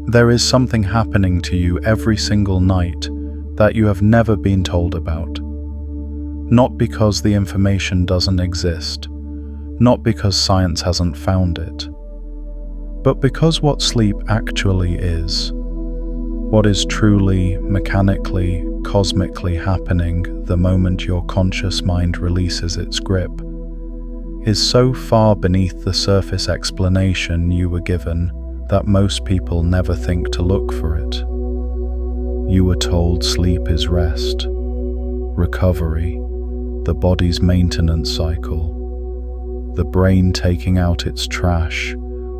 There is something happening to you every single night that you have never been told about. Not because the information doesn't exist, not because science hasn't found it, but because what sleep actually is, what is truly, mechanically, cosmically happening the moment your conscious mind releases its grip, is so far beneath the surface explanation you were given that most people never think to look for it. You were told sleep is rest, recovery, the body's maintenance cycle, the brain taking out its trash,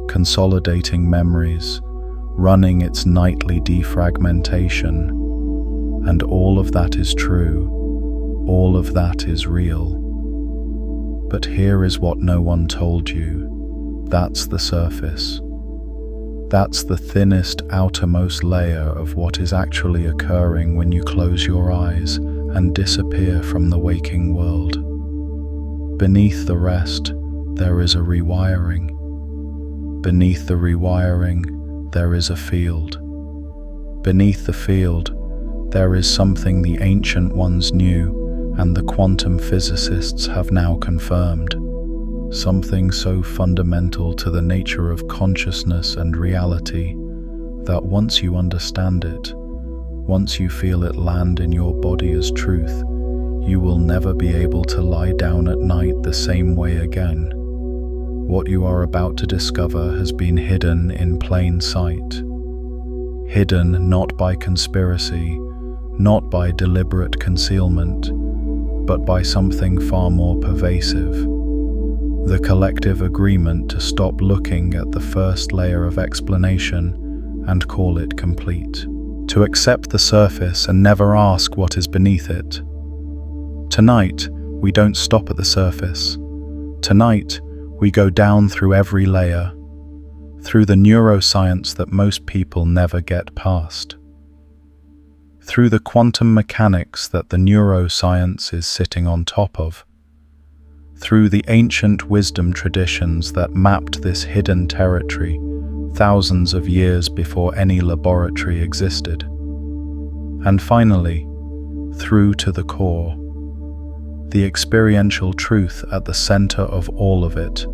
consolidating memories, running its nightly defragmentation. And all of that is true, all of that is real. But here is what no one told you. That's the surface. That's the thinnest, outermost layer of what is actually occurring when you close your eyes and disappear from the waking world. Beneath the rest, there is a rewiring. Beneath the rewiring, there is a field. Beneath the field, there is something the ancient ones knew and the quantum physicists have now confirmed. Something so fundamental to the nature of consciousness and reality that once you understand it, once you feel it land in your body as truth, you will never be able to lie down at night the same way again. What you are about to discover has been hidden in plain sight. Hidden not by conspiracy, not by deliberate concealment, but by something far more pervasive. The collective agreement to stop looking at the first layer of explanation and call it complete. To accept the surface and never ask what is beneath it. Tonight, we don't stop at the surface. Tonight, we go down through every layer, through the neuroscience that most people never get past, through the quantum mechanics that the neuroscience is sitting on top of, through the ancient wisdom traditions that mapped this hidden territory thousands of years before any laboratory existed, and finally, through to the core, the experiential truth at the center of all of it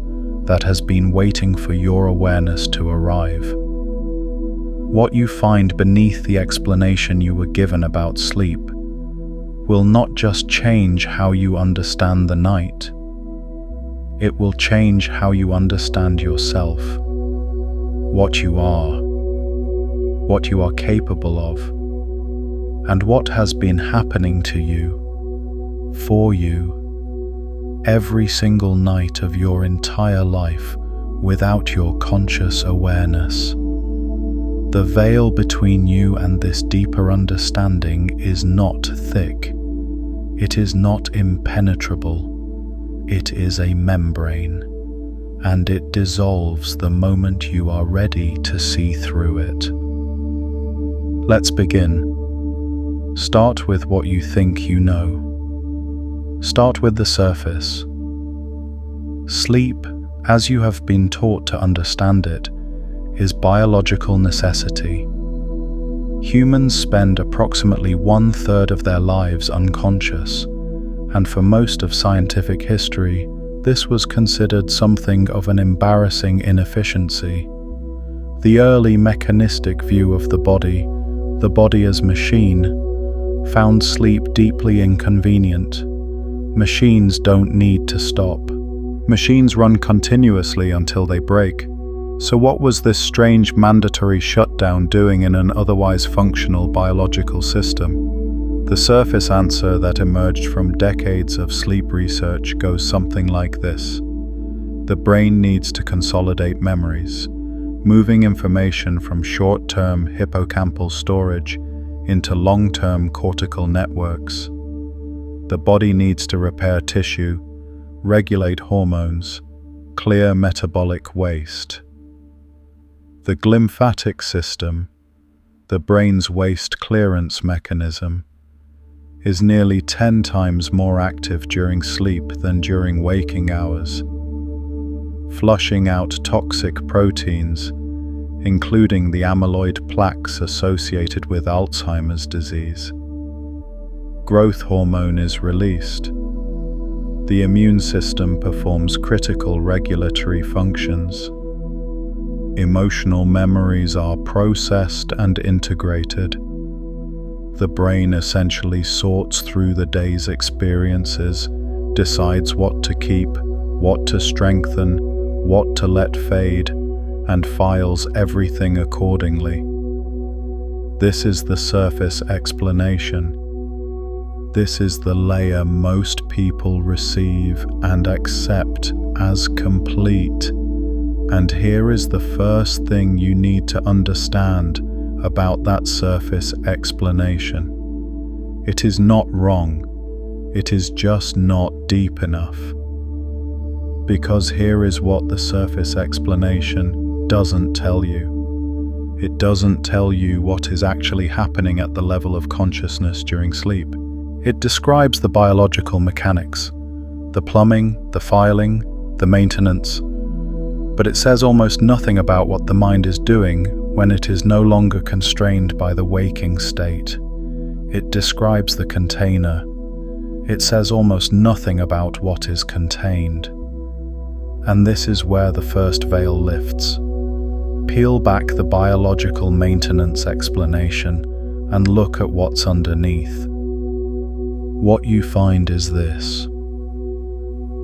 that has been waiting for your awareness to arrive. What you find beneath the explanation you were given about sleep will not just change how you understand the night, it will change how you understand yourself, what you are capable of, and what has been happening to you, for you, every single night of your entire life without your conscious awareness. The veil between you and this deeper understanding is not thick. It is not impenetrable. It is a membrane, and it dissolves the moment you are ready to see through it. Let's begin. Start with what you think you know. Start with the surface. Sleep, as you have been taught to understand it, is biological necessity. Humans spend approximately 1/3 of their lives unconscious, and for most of scientific history, this was considered something of an embarrassing inefficiency. The early mechanistic view of the body as machine, found sleep deeply inconvenient. Machines don't need to stop. Machines run continuously until they break. So what was this strange mandatory shutdown doing in an otherwise functional biological system? The surface answer that emerged from decades of sleep research goes something like this. The brain needs to consolidate memories, moving information from short-term hippocampal storage into long-term cortical networks. The body needs to repair tissue, regulate hormones, clear metabolic waste. The glymphatic system, the brain's waste clearance mechanism, is nearly 10 times more active during sleep than during waking hours. Flushing out toxic proteins, including the amyloid plaques associated with Alzheimer's disease. Growth hormone is released. The immune system performs critical regulatory functions. Emotional memories are processed and integrated. The brain essentially sorts through the day's experiences, decides what to keep, what to strengthen, what to let fade, and files everything accordingly. This is the surface explanation. This is the layer most people receive and accept as complete. And here is the first thing you need to understand about that surface explanation. It is not wrong. It is just not deep enough. Because here is what the surface explanation doesn't tell you. It doesn't tell you what is actually happening at the level of consciousness during sleep. It describes the biological mechanics, the plumbing, the filing, the maintenance, but it says almost nothing about what the mind is doing when it is no longer constrained by the waking state. It describes the container. It says almost nothing about what is contained. And this is where the first veil lifts. Peel back the biological maintenance explanation and look at what's underneath. What you find is this.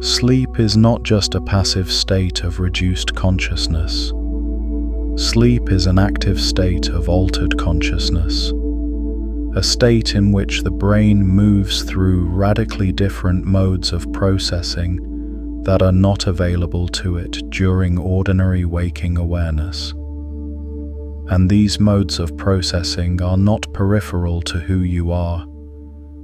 Sleep is not just a passive state of reduced consciousness. Sleep is an active state of altered consciousness, a state in which the brain moves through radically different modes of processing that are not available to it during ordinary waking awareness. And these modes of processing are not peripheral to who you are.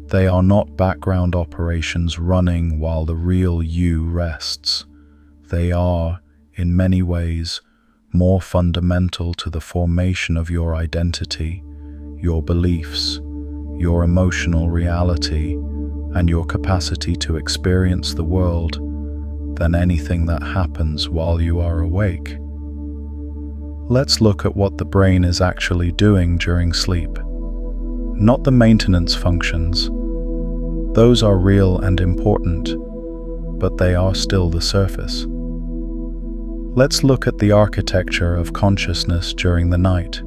They are not background operations running while the real you rests. They are, in many ways, more fundamental to the formation of your identity, your beliefs, your emotional reality, and your capacity to experience the world than anything that happens while you are awake. Let's look at what the brain is actually doing during sleep. Not the maintenance functions. Those are real and important, but they are still the surface. Let's look at the architecture of consciousness during the night.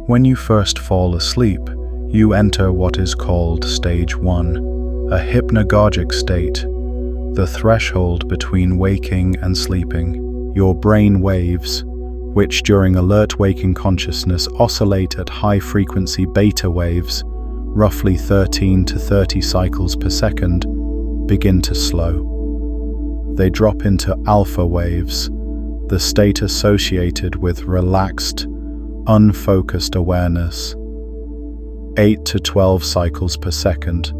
When you first fall asleep, you enter what is called stage 1, a hypnagogic state, the threshold between waking and sleeping. Your brain waves, which during alert waking consciousness oscillate at high-frequency beta waves, roughly 13 to 30 cycles per second, begin to slow. They drop into alpha waves, the state associated with relaxed, unfocused awareness, 8 to 12 cycles per second,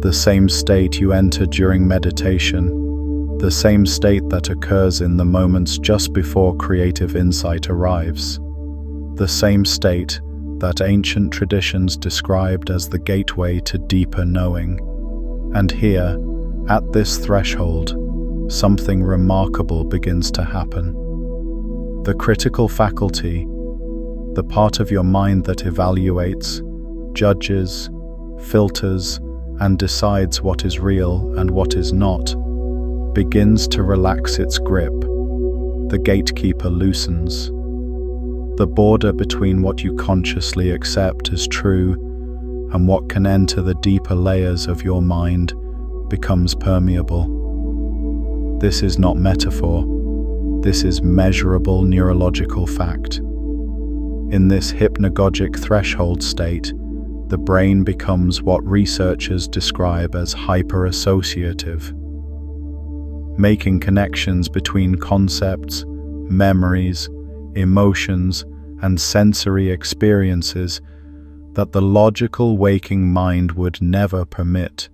the same state you enter during meditation, the same state that occurs in the moments just before creative insight arrives, the same state that ancient traditions described as the gateway to deeper knowing. And here, at this threshold, something remarkable begins to happen. The critical faculty, the part of your mind that evaluates, judges, filters, and decides what is real and what is not, begins to relax its grip. The gatekeeper loosens. The border between what you consciously accept as true and what can enter the deeper layers of your mind becomes permeable. This is not metaphor. This is measurable neurological fact. In this hypnagogic threshold state, the brain becomes what researchers describe as hyper-associative, making connections between concepts, memories, emotions, and sensory experiences that the logical waking mind would never permit.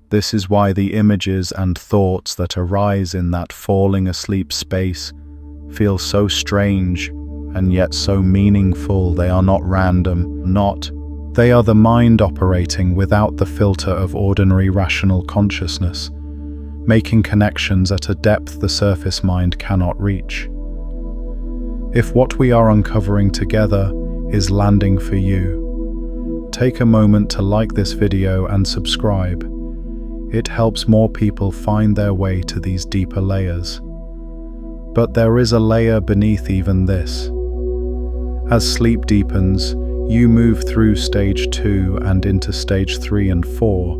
This is why the images and thoughts that arise in that falling asleep space feel so strange and yet so meaningful. They are not random, they are the mind operating without the filter of ordinary rational consciousness, making connections at a depth the surface mind cannot reach. If what we are uncovering together is landing for you, take a moment to like this video and subscribe. It helps more people find their way to these deeper layers. But there is a layer beneath even this. As sleep deepens, you move through stage 2 and into stage 3 and 4,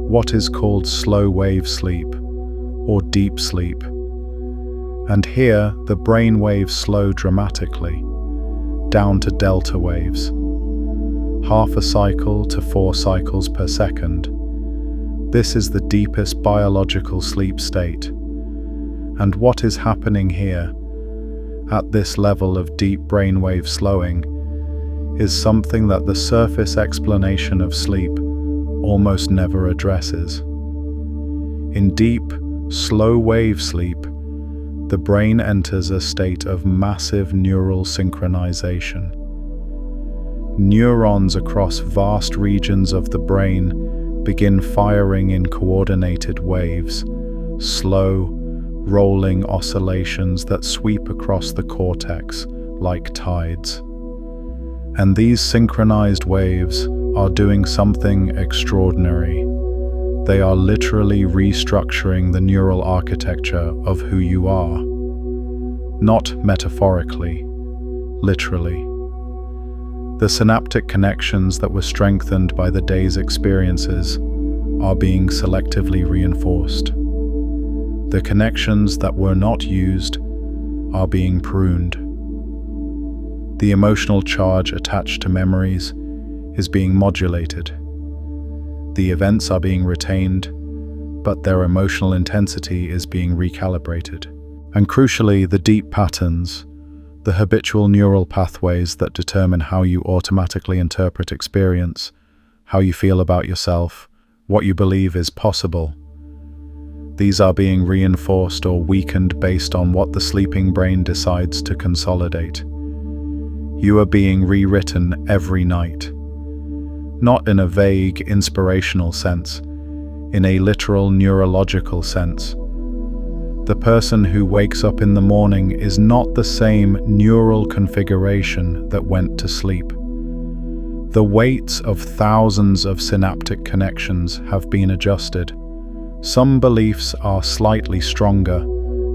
what is called slow wave sleep or deep sleep. And here, the brain waves slow dramatically, down to delta waves, half a cycle to 4 cycles per second. This is the deepest biological sleep state. And what is happening here, at this level of deep brainwave slowing, is something that the surface explanation of sleep almost never addresses. In deep, slow wave sleep, the brain enters a state of massive neural synchronization. Neurons across vast regions of the brain begin firing in coordinated waves, slow, rolling oscillations that sweep across the cortex like tides. And these synchronized waves are doing something extraordinary. They are literally restructuring the neural architecture of who you are. Not metaphorically, literally. The synaptic connections that were strengthened by the day's experiences are being selectively reinforced. The connections that were not used are being pruned. The emotional charge attached to memories is being modulated. The events are being retained, but their emotional intensity is being recalibrated. And crucially, the deep patterns, the habitual neural pathways that determine how you automatically interpret experience, how you feel about yourself, what you believe is possible. These are being reinforced or weakened based on what the sleeping brain decides to consolidate. You are being rewritten every night. Not in a vague, inspirational sense, in a literal neurological sense. The person who wakes up in the morning is not the same neural configuration that went to sleep. The weights of thousands of synaptic connections have been adjusted. Some beliefs are slightly stronger,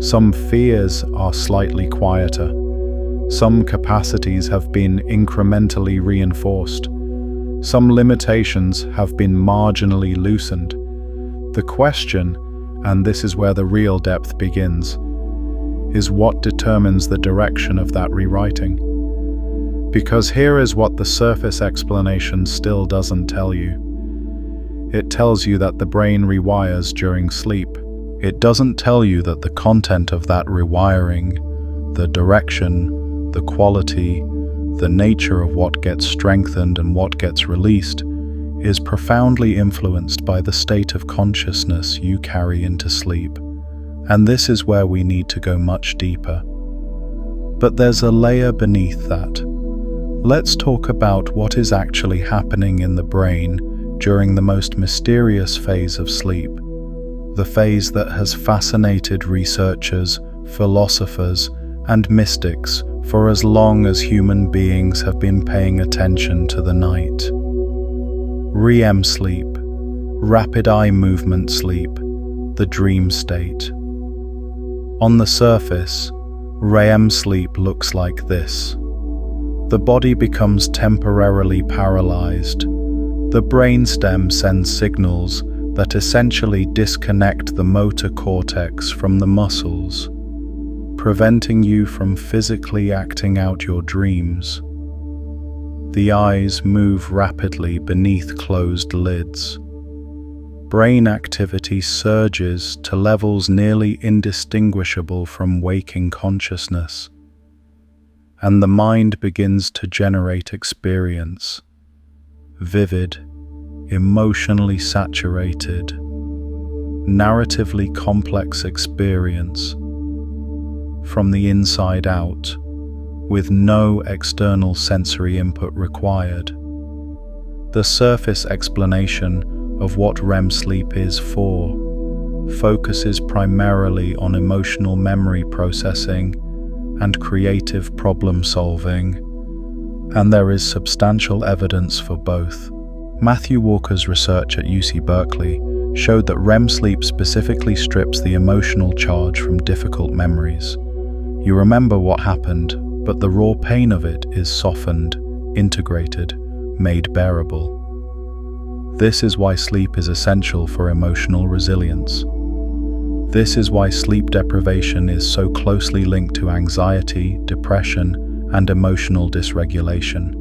some fears are slightly quieter, some capacities have been incrementally reinforced, some limitations have been marginally loosened. The question, and this is where the real depth begins, is what determines the direction of that rewriting. Because here is what the surface explanation still doesn't tell you. It tells you that the brain rewires during sleep. It doesn't tell you that the content of that rewiring, the direction, the quality, the nature of what gets strengthened and what gets released, is profoundly influenced by the state of consciousness you carry into sleep. And this is where we need to go much deeper. But there's a layer beneath that. Let's talk about what is actually happening in the brain during the most mysterious phase of sleep, the phase that has fascinated researchers, philosophers, and mystics for as long as human beings have been paying attention to the night. REM sleep, rapid eye movement sleep, the dream state. On the surface, REM sleep looks like this. The body becomes temporarily paralyzed. The brainstem sends signals that essentially disconnect the motor cortex from the muscles, preventing you from physically acting out your dreams. The eyes move rapidly beneath closed lids. Brain activity surges to levels nearly indistinguishable from waking consciousness, and the mind begins to generate experience. Vivid, emotionally saturated, narratively complex experience from the inside out, with no external sensory input required. The surface explanation of what REM sleep is for focuses primarily on emotional memory processing, and creative problem solving, and there is substantial evidence for both. Matthew Walker's research at UC Berkeley showed that REM sleep specifically strips the emotional charge from difficult memories. You remember what happened, but the raw pain of it is softened, integrated, made bearable. This is why sleep is essential for emotional resilience. This is why sleep deprivation is so closely linked to anxiety, depression, and emotional dysregulation.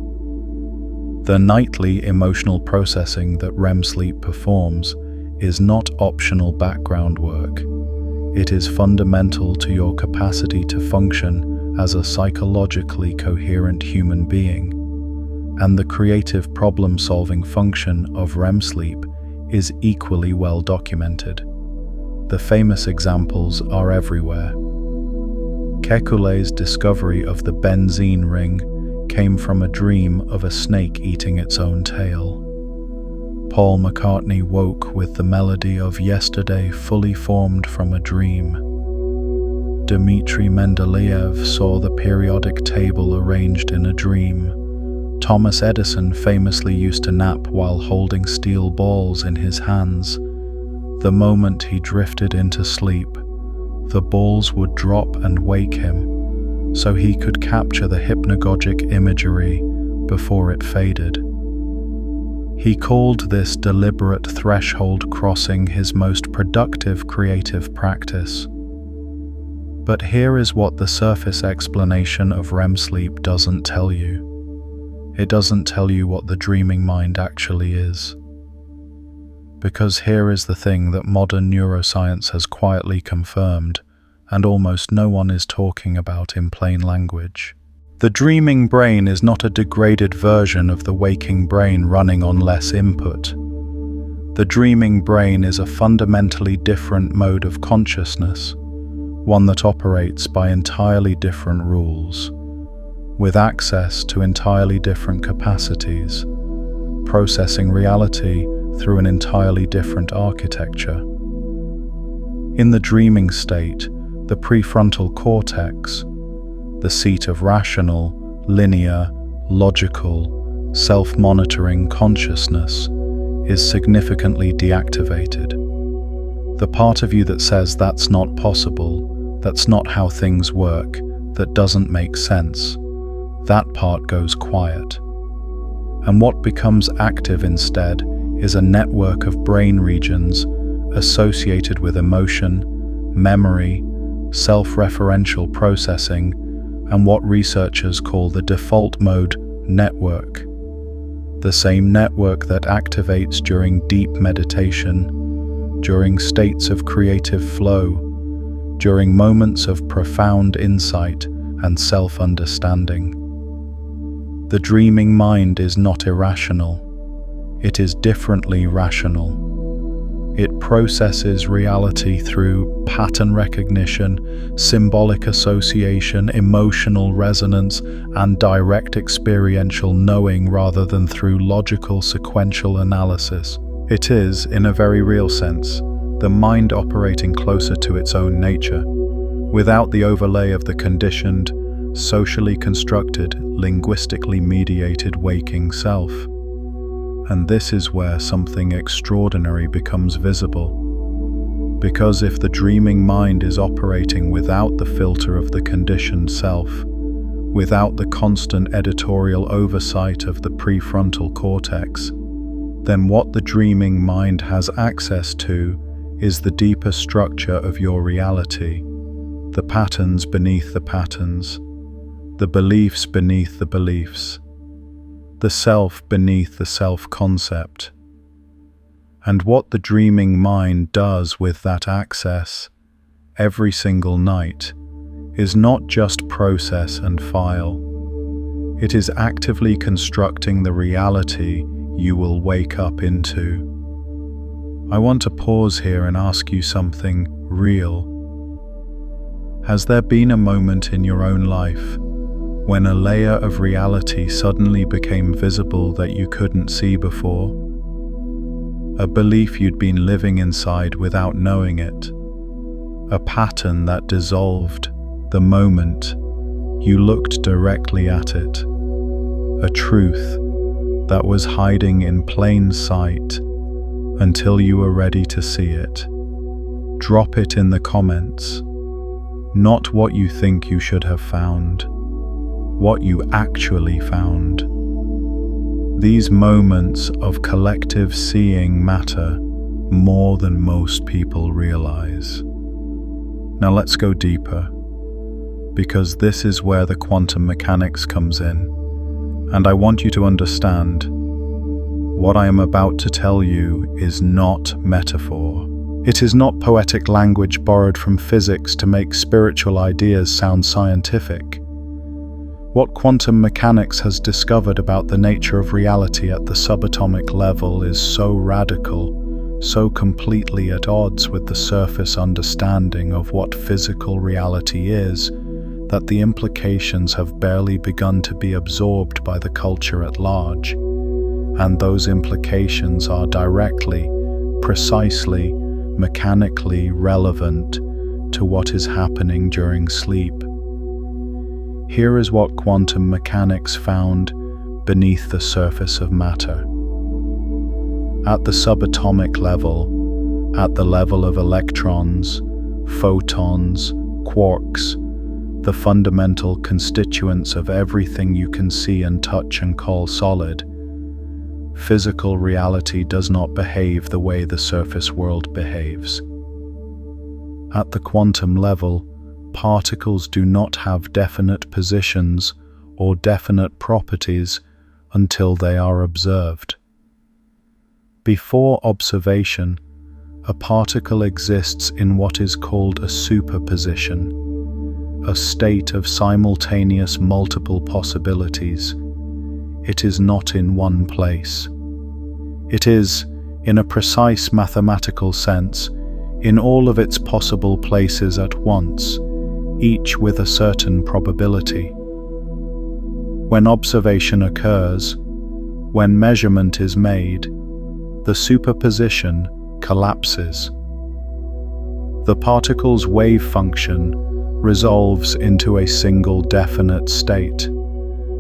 The nightly emotional processing that REM sleep performs is not optional background work. It is fundamental to your capacity to function as a psychologically coherent human being, and the creative problem-solving function of REM sleep is equally well documented. The famous examples are everywhere. Kekule's discovery of the benzene ring came from a dream of a snake eating its own tail. Paul McCartney woke with the melody of Yesterday fully formed from a dream. Dmitri Mendeleev saw the periodic table arranged in a dream. Thomas Edison famously used to nap while holding steel balls in his hands. The moment he drifted into sleep, the balls would drop and wake him, so he could capture the hypnagogic imagery before it faded. He called this deliberate threshold crossing his most productive creative practice. But here is what the surface explanation of REM sleep doesn't tell you. It doesn't tell you what the dreaming mind actually is. Because here is the thing that modern neuroscience has quietly confirmed, and almost no one is talking about in plain language. The dreaming brain is not a degraded version of the waking brain running on less input. The dreaming brain is a fundamentally different mode of consciousness, one that operates by entirely different rules, with access to entirely different capacities, processing reality through an entirely different architecture. In the dreaming state, the prefrontal cortex, the seat of rational, linear, logical, self-monitoring consciousness, is significantly deactivated. The part of you that says that's not possible, that's not how things work, that doesn't make sense, that part goes quiet. And what becomes active instead is a network of brain regions associated with emotion, memory, self-referential processing, and what researchers call the default mode network. The same network that activates during deep meditation, during states of creative flow, during moments of profound insight and self-understanding. The dreaming mind is not irrational. It is differently rational. It processes reality through pattern recognition, symbolic association, emotional resonance, and direct experiential knowing rather than through logical sequential analysis. It is, in a very real sense, the mind operating closer to its own nature, without the overlay of the conditioned, socially constructed, linguistically mediated waking self. And this is where something extraordinary becomes visible. Because if the dreaming mind is operating without the filter of the conditioned self, without the constant editorial oversight of the prefrontal cortex, then what the dreaming mind has access to is the deeper structure of your reality, the patterns beneath the patterns, the beliefs beneath the beliefs, the self beneath the self-concept. And what the dreaming mind does with that access, every single night, is not just process and file. It is actively constructing the reality you will wake up into. I want to pause here and ask you something real. Has there been a moment in your own life when a layer of reality suddenly became visible that you couldn't see before? A belief you'd been living inside without knowing it. A pattern that dissolved the moment You looked directly at it, a truth that was hiding in plain sight until you were ready to see it. Drop it in the comments. Not what you think you should have found, what you actually found. These moments of collective seeing matter more than most people realize. Now let's go deeper, because this is where the quantum mechanics comes in, and I want you to understand what I am about to tell you is not metaphor. It is not poetic language borrowed from physics to make spiritual ideas sound scientific. What quantum mechanics has discovered about the nature of reality at the subatomic level is so radical, so completely at odds with the surface understanding of what physical reality is, that the implications have barely begun to be absorbed by the culture at large. And those implications are directly, precisely, mechanically relevant to what is happening during sleep. Here is what quantum mechanics found beneath the surface of matter. At the subatomic level, at the level of electrons, photons, quarks, the fundamental constituents of everything you can see and touch and call solid, physical reality does not behave the way the surface world behaves. At the quantum level, particles do not have definite positions or definite properties until they are observed. Before observation, a particle exists in what is called a superposition, a state of simultaneous multiple possibilities. It is not in one place. It is, in a precise mathematical sense, in all of its possible places at once, each with a certain probability. When observation occurs, when measurement is made, the superposition collapses. The particle's wave function resolves into a single definite state.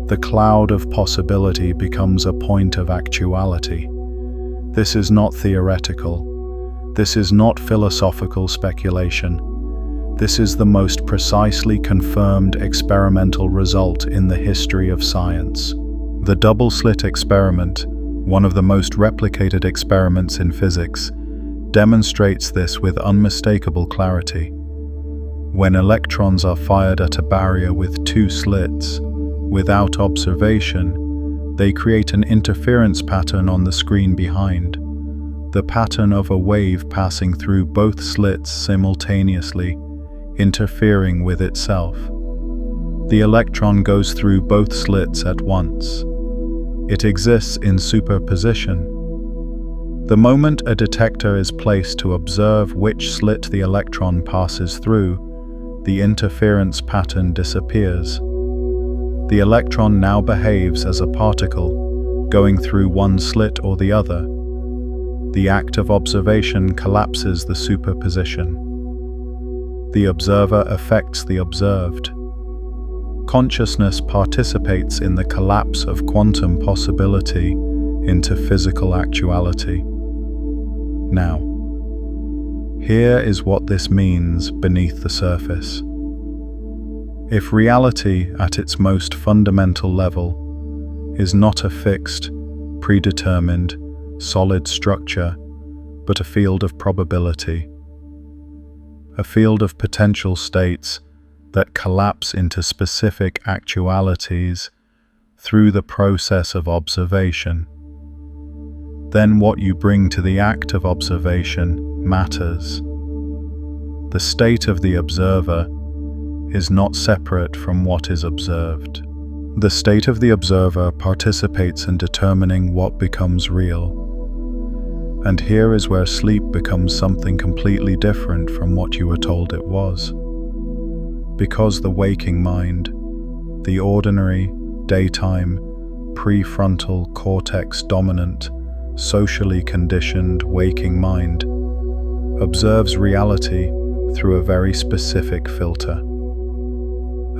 The cloud of possibility becomes a point of actuality. This is not theoretical. This is not philosophical speculation. This is the most precisely confirmed experimental result in the history of science. The double-slit experiment, one of the most replicated experiments in physics, demonstrates this with unmistakable clarity. When electrons are fired at a barrier with two slits, without observation, they create an interference pattern on the screen behind, the pattern of a wave passing through both slits simultaneously, interfering with itself. The electron goes through both slits at once. It exists in superposition. The moment a detector is placed to observe which slit the electron passes through, the interference pattern disappears. The electron now behaves as a particle, going through one slit or the other. The act of observation collapses the superposition. The observer affects the observed. Consciousness participates in the collapse of quantum possibility into physical actuality. Now, here is what this means beneath the surface. If reality at its most fundamental level is not a fixed, predetermined, solid structure, but a field of probability, a field of potential states that collapse into specific actualities through the process of observation, then what you bring to the act of observation matters. The state of the observer is not separate from what is observed. The state of the observer participates in determining what becomes real. And here is where sleep becomes something completely different from what you were told it was. Because the waking mind, the ordinary, daytime, prefrontal cortex dominant, socially conditioned waking mind, observes reality through a very specific filter.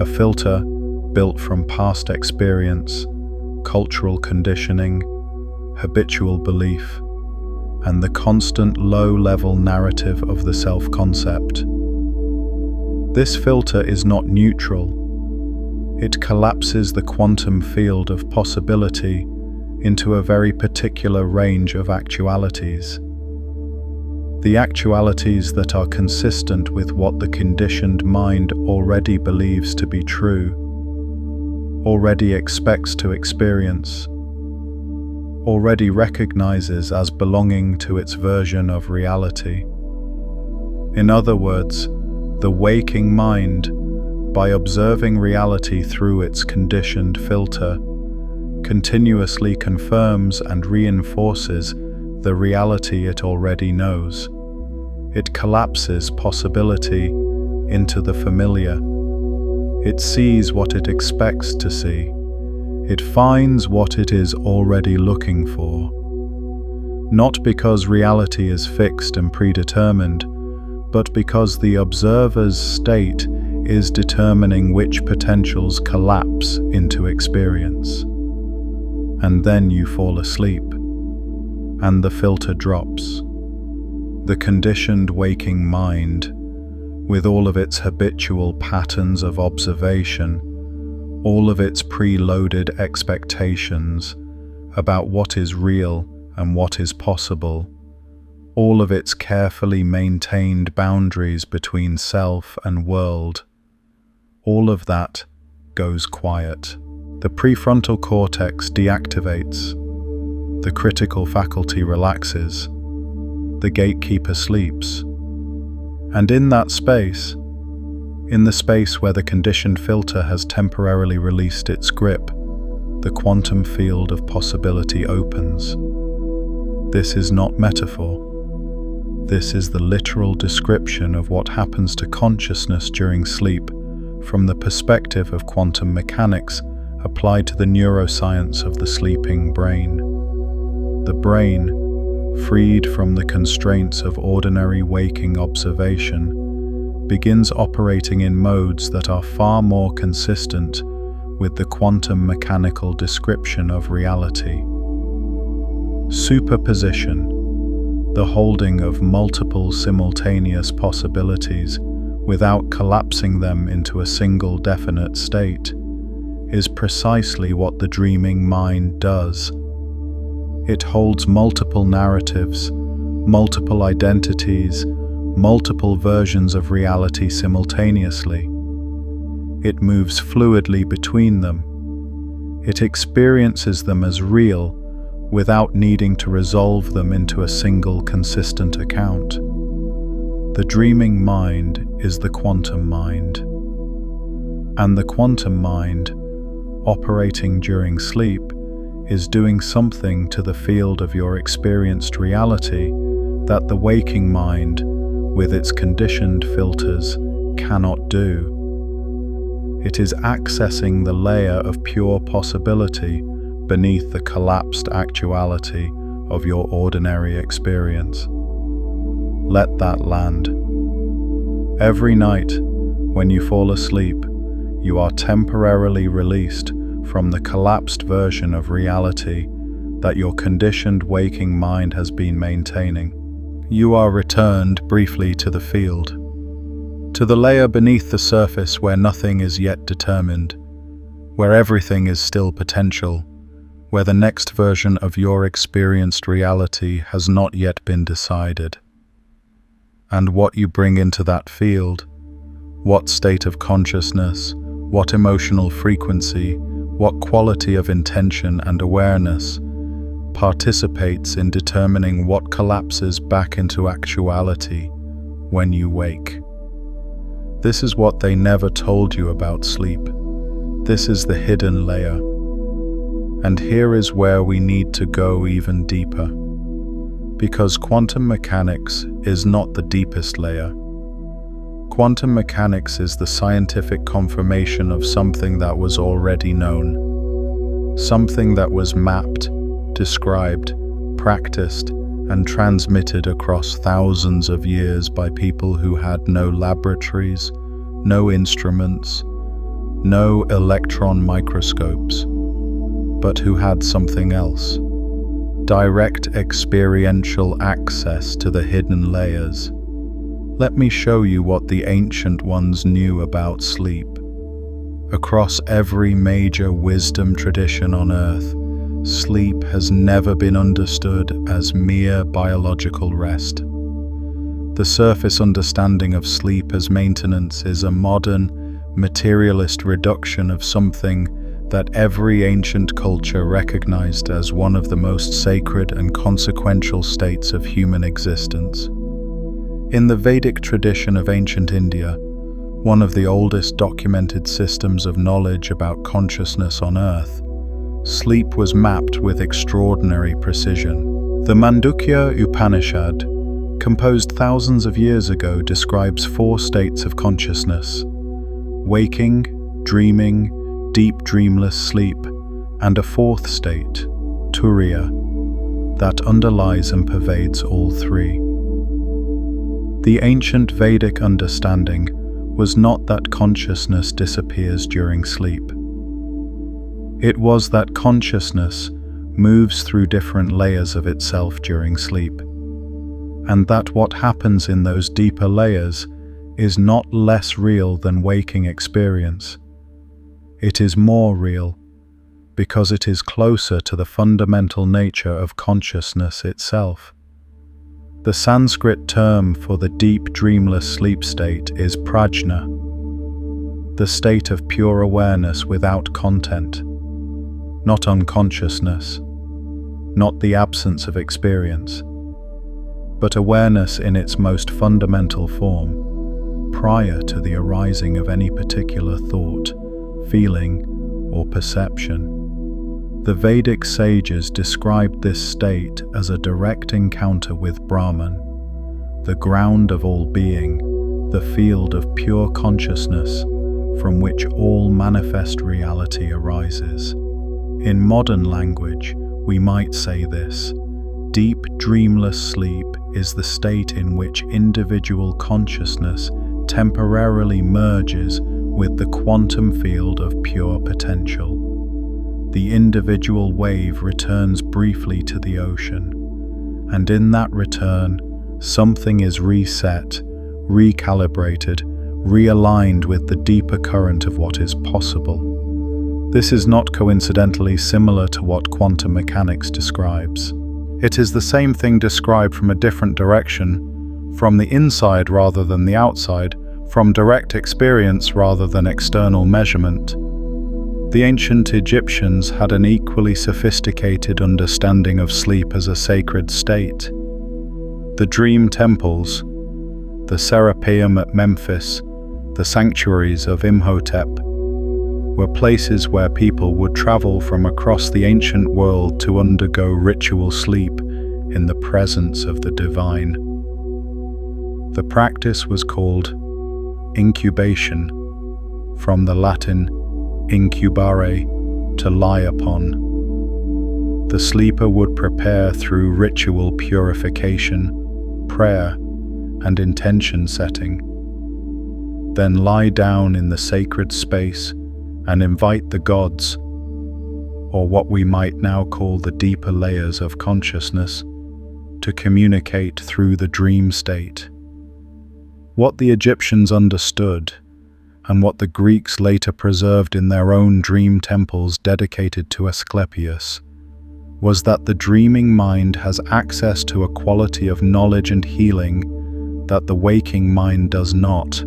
A filter built from past experience, cultural conditioning, habitual belief, and the constant low-level narrative of the self-concept. This filter is not neutral. It collapses the quantum field of possibility into a very particular range of actualities. The actualities that are consistent with what the conditioned mind already believes to be true, already expects to experience, already recognizes as belonging to its version of reality. In other words, the waking mind, by observing reality through its conditioned filter, continuously confirms and reinforces the reality it already knows. It collapses possibility into the familiar. It sees what it expects to see. It finds what it is already looking for. Not because reality is fixed and predetermined, but because the observer's state is determining which potentials collapse into experience. And then you fall asleep, and the filter drops. The conditioned waking mind, with all of its habitual patterns of observation, all of its preloaded expectations about what is real and what is possible, all of its carefully maintained boundaries between self and world, all of that goes quiet. The prefrontal cortex deactivates, the critical faculty relaxes, the gatekeeper sleeps. And in that space, in the space where the conditioned filter has temporarily released its grip, the quantum field of possibility opens. This is not metaphor. This is the literal description of what happens to consciousness during sleep from the perspective of quantum mechanics applied to the neuroscience of the sleeping brain. The brain, freed from the constraints of ordinary waking observation, begins operating in modes that are far more consistent with the quantum mechanical description of reality. Superposition, the holding of multiple simultaneous possibilities without collapsing them into a single definite state, is precisely what the dreaming mind does. It holds multiple narratives, multiple identities, multiple versions of reality simultaneously. It moves fluidly between them. It experiences them as real without needing to resolve them into a single consistent account. The dreaming mind is the quantum mind. And the quantum mind, operating during sleep, is doing something to the field of your experienced reality that the waking mind, with its conditioned filters, cannot do. It is accessing the layer of pure possibility beneath the collapsed actuality of your ordinary experience. Let that land. Every night, when you fall asleep, you are temporarily released from the collapsed version of reality that your conditioned waking mind has been maintaining. You are returned briefly to the field, to the layer beneath the surface where nothing is yet determined, where everything is still potential, where the next version of your experienced reality has not yet been decided. And what you bring into that field, what state of consciousness, what emotional frequency, what quality of intention and awareness participates in determining what collapses back into actuality when you wake. This is what they never told you about sleep. This is the hidden layer. And here is where we need to go even deeper. Because quantum mechanics is not the deepest layer. Quantum mechanics is the scientific confirmation of something that was already known. Something that was mapped, described, practiced, and transmitted across thousands of years by people who had no laboratories, no instruments, no electron microscopes, but who had something else: direct experiential access to the hidden layers. Let me show you what the ancient ones knew about sleep. Across every major wisdom tradition on Earth, sleep has never been understood as mere biological rest. The surface understanding of sleep as maintenance is a modern, materialist reduction of something that every ancient culture recognized as one of the most sacred and consequential states of human existence. In the Vedic tradition of ancient India, one of the oldest documented systems of knowledge about consciousness on Earth, sleep was mapped with extraordinary precision. The Mandukya Upanishad, composed thousands of years ago, describes 4 states of consciousness: waking, dreaming, deep dreamless sleep, and a 4th state, Turiya, that underlies and pervades all 3. The ancient Vedic understanding was not that consciousness disappears during sleep. It was that consciousness moves through different layers of itself during sleep, and that what happens in those deeper layers is not less real than waking experience. It is more real, because it is closer to the fundamental nature of consciousness itself. The Sanskrit term for the deep dreamless sleep state is prajna, the state of pure awareness without content, not unconsciousness, not the absence of experience, but awareness in its most fundamental form, prior to the arising of any particular thought, feeling, or perception. The Vedic sages described this state as a direct encounter with Brahman, the ground of all being, the field of pure consciousness from which all manifest reality arises. In modern language, we might say this: deep dreamless sleep is the state in which individual consciousness temporarily merges with the quantum field of pure potential. The individual wave returns briefly to the ocean, and in that return, something is reset, recalibrated, realigned with the deeper current of what is possible. This is not coincidentally similar to what quantum mechanics describes. It is the same thing described from a different direction, from the inside rather than the outside, from direct experience rather than external measurement. The ancient Egyptians had an equally sophisticated understanding of sleep as a sacred state. The dream temples, the Serapeum at Memphis, the sanctuaries of Imhotep, were places where people would travel from across the ancient world to undergo ritual sleep in the presence of the divine. The practice was called incubation, from the Latin incubare, to lie upon. The sleeper would prepare through ritual purification, prayer, and intention setting, then lie down in the sacred space and invite the gods, or what we might now call the deeper layers of consciousness, to communicate through the dream state. What the Egyptians understood, and what the Greeks later preserved in their own dream temples dedicated to Asclepius, was that the dreaming mind has access to a quality of knowledge and healing that the waking mind does not.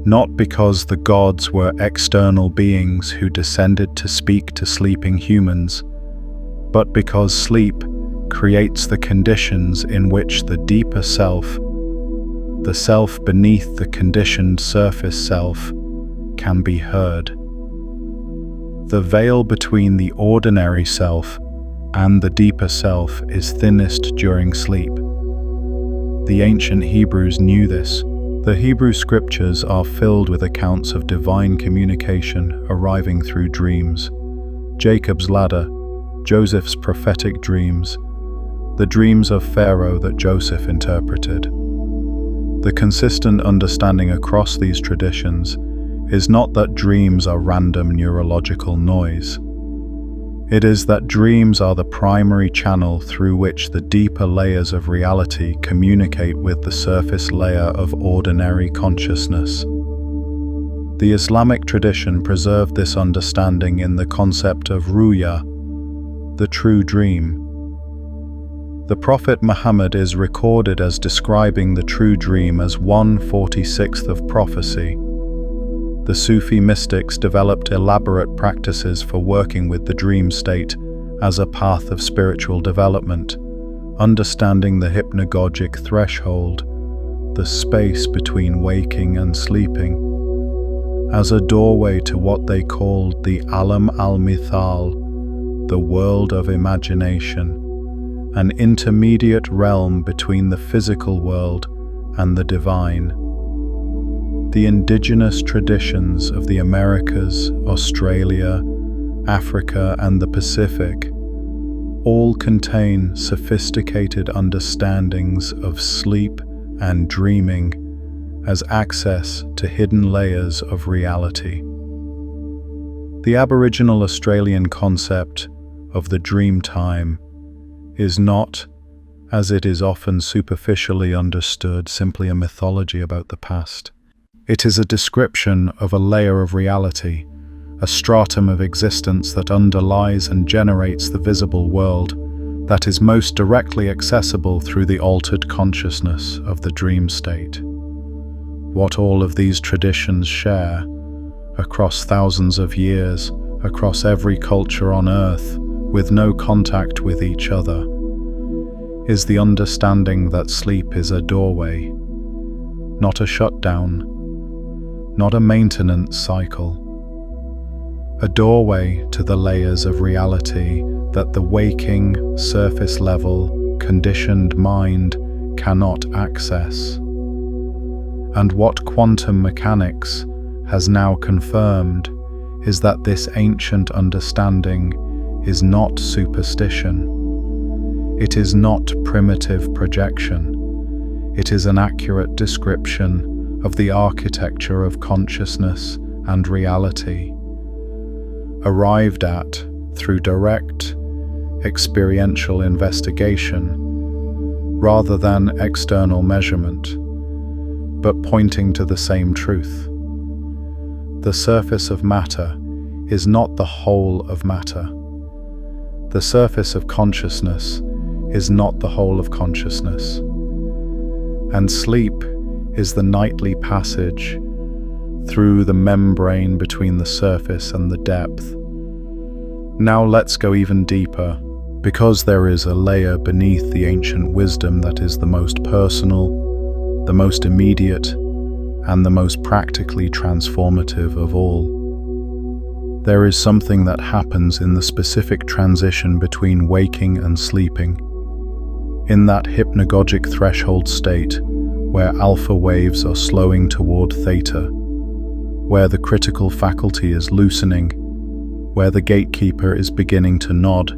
Not because the gods were external beings who descended to speak to sleeping humans, but because sleep creates the conditions in which the deeper self, the self beneath the conditioned surface self, can be heard. The veil between the ordinary self and the deeper self is thinnest during sleep. The ancient Hebrews knew this. The Hebrew scriptures are filled with accounts of divine communication arriving through dreams. Jacob's ladder, Joseph's prophetic dreams, the dreams of Pharaoh that Joseph interpreted. The consistent understanding across these traditions is not that dreams are random neurological noise. It is that dreams are the primary channel through which the deeper layers of reality communicate with the surface layer of ordinary consciousness. The Islamic tradition preserved this understanding in the concept of ruya, the true dream. The Prophet Muhammad is recorded as describing the true dream as 1/46 of prophecy. The Sufi mystics developed elaborate practices for working with the dream state as a path of spiritual development, understanding the hypnagogic threshold, the space between waking and sleeping, as a doorway to what they called the Alam al-Mithal, the world of imagination, an intermediate realm between the physical world and the divine. The indigenous traditions of the Americas, Australia, Africa, and the Pacific all contain sophisticated understandings of sleep and dreaming as access to hidden layers of reality. The Aboriginal Australian concept of the dream time is not, as it is often superficially understood, simply a mythology about the past. It is a description of a layer of reality, a stratum of existence that underlies and generates the visible world that is most directly accessible through the altered consciousness of the dream state. What all of these traditions share, across thousands of years, across every culture on Earth, with no contact with each other, is the understanding that sleep is a doorway, not a shutdown, not a maintenance cycle, a doorway to the layers of reality that the waking, surface-level, conditioned mind cannot access. And what quantum mechanics has now confirmed is that this ancient understanding is not superstition. It is not primitive projection. It is an accurate description of the architecture of consciousness and reality, arrived at through direct, experiential investigation, rather than external measurement, but pointing to the same truth. The surface of matter is not the whole of matter. The surface of consciousness is not the whole of consciousness. And sleep is the nightly passage through the membrane between the surface and the depth. Now let's go even deeper, because there is a layer beneath the ancient wisdom that is the most personal, the most immediate, and the most practically transformative of all. There is something that happens in the specific transition between waking and sleeping, in that hypnagogic threshold state where alpha waves are slowing toward theta, where the critical faculty is loosening, where the gatekeeper is beginning to nod.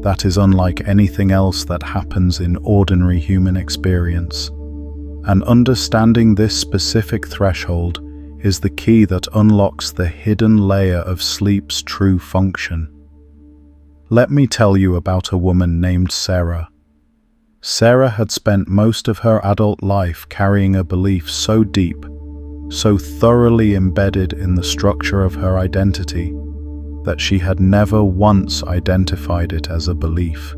That is unlike anything else that happens in ordinary human experience. And understanding this specific threshold is the key that unlocks the hidden layer of sleep's true function. Let me tell you about a woman named Sarah. Sarah had spent most of her adult life carrying a belief so deep, so thoroughly embedded in the structure of her identity, that she had never once identified it as a belief.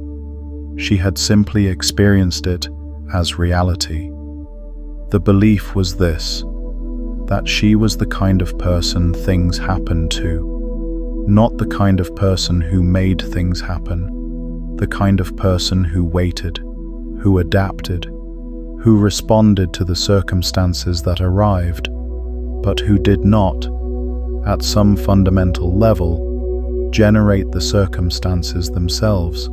She had simply experienced it as reality. The belief was this: that she was the kind of person things happened to, not the kind of person who made things happen, the kind of person who waited, who adapted, who responded to the circumstances that arrived, but who did not, at some fundamental level, generate the circumstances themselves.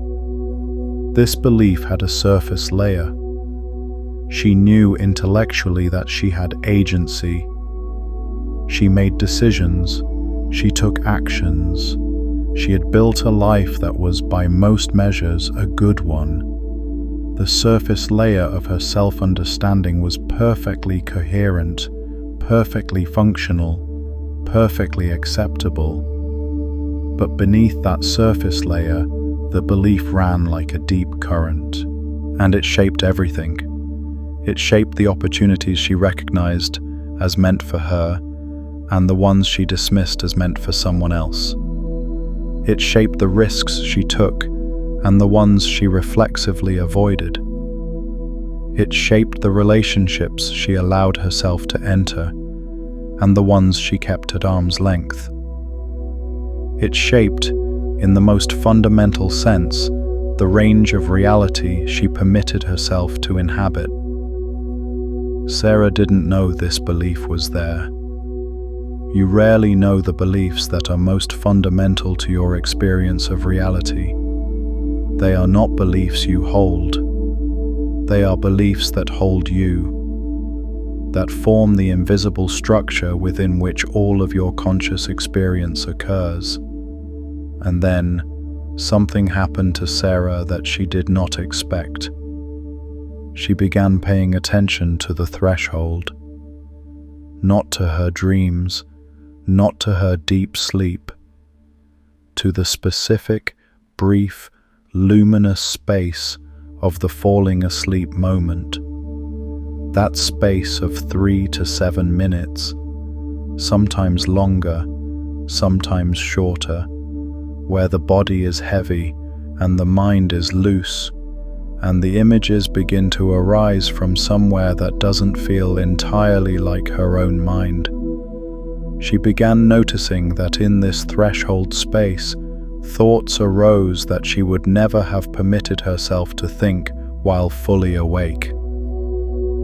This belief had a surface layer. She knew intellectually that she had agency. She made decisions. She took actions. She had built a life that was, by most measures, a good one. The surface layer of her self-understanding was perfectly coherent, perfectly functional, perfectly acceptable. But beneath that surface layer, the belief ran like a deep current, and it shaped everything. It shaped the opportunities she recognized as meant for her, and the ones she dismissed as meant for someone else. It shaped the risks she took, and the ones she reflexively avoided. It shaped the relationships she allowed herself to enter, and the ones she kept at arm's length. It shaped, in the most fundamental sense, the range of reality she permitted herself to inhabit. Sarah didn't know this belief was there. You rarely know the beliefs that are most fundamental to your experience of reality. They are not beliefs you hold. They are beliefs that hold you, that form the invisible structure within which all of your conscious experience occurs. And then, something happened to Sarah that she did not expect. She began paying attention to the threshold, not to her dreams, not to her deep sleep, to the specific, brief, luminous space of the falling asleep moment. That space of 3 to 7 minutes, sometimes longer, sometimes shorter, where the body is heavy and the mind is loose, and the images begin to arise from somewhere that doesn't feel entirely like her own mind. She began noticing that in this threshold space, thoughts arose that she would never have permitted herself to think while fully awake.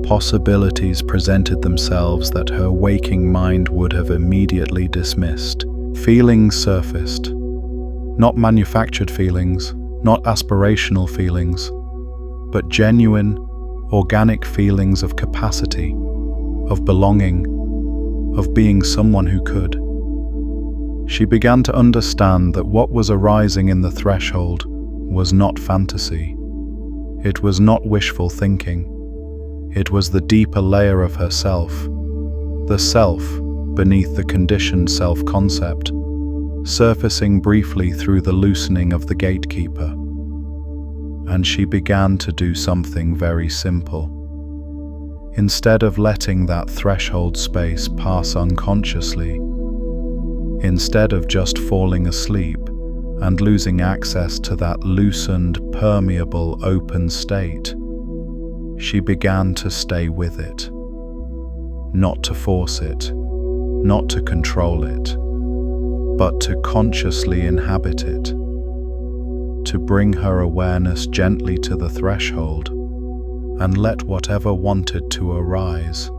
Possibilities presented themselves that her waking mind would have immediately dismissed. Feelings surfaced. Not manufactured feelings, not aspirational feelings, but genuine, organic feelings of capacity, of belonging, of being someone who could. She began to understand that what was arising in the threshold was not fantasy. It was not wishful thinking. It was the deeper layer of herself, the self beneath the conditioned self-concept, surfacing briefly through the loosening of the gatekeeper. And she began to do something very simple. Instead of letting that threshold space pass unconsciously, instead of just falling asleep and losing access to that loosened, permeable, open state, she began to stay with it. Not to force it, not to control it, but to consciously inhabit it, to bring her awareness gently to the threshold and let whatever wanted to arise,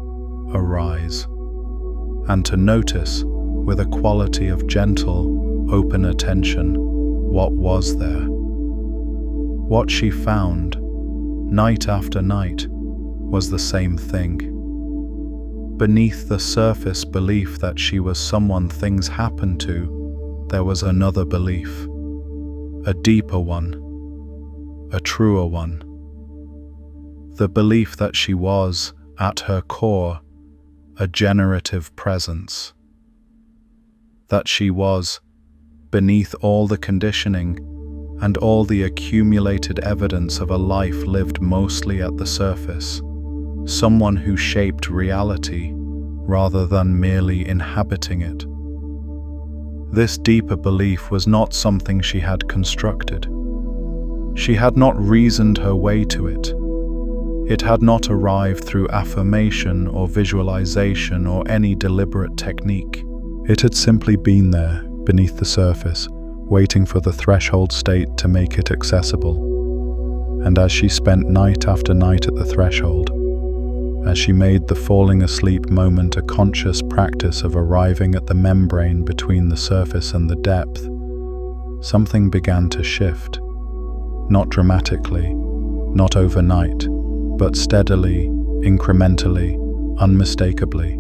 and to notice with a quality of gentle, open attention what was there. What she found, night after night, was the same thing. Beneath the surface belief that she was someone things happened to, there was another belief, a deeper one, a truer one. The belief that she was, at her core, a generative presence. That she was, beneath all the conditioning and all the accumulated evidence of a life lived mostly at the surface, someone who shaped reality rather than merely inhabiting it. This deeper belief was not something she had constructed. She had not reasoned her way to it. It had not arrived through affirmation or visualization or any deliberate technique. It had simply been there, beneath the surface, waiting for the threshold state to make it accessible. And as she spent night after night at the threshold, as she made the falling asleep moment a conscious practice of arriving at the membrane between the surface and the depth, something began to shift. Not dramatically, not overnight, but steadily, incrementally, unmistakably.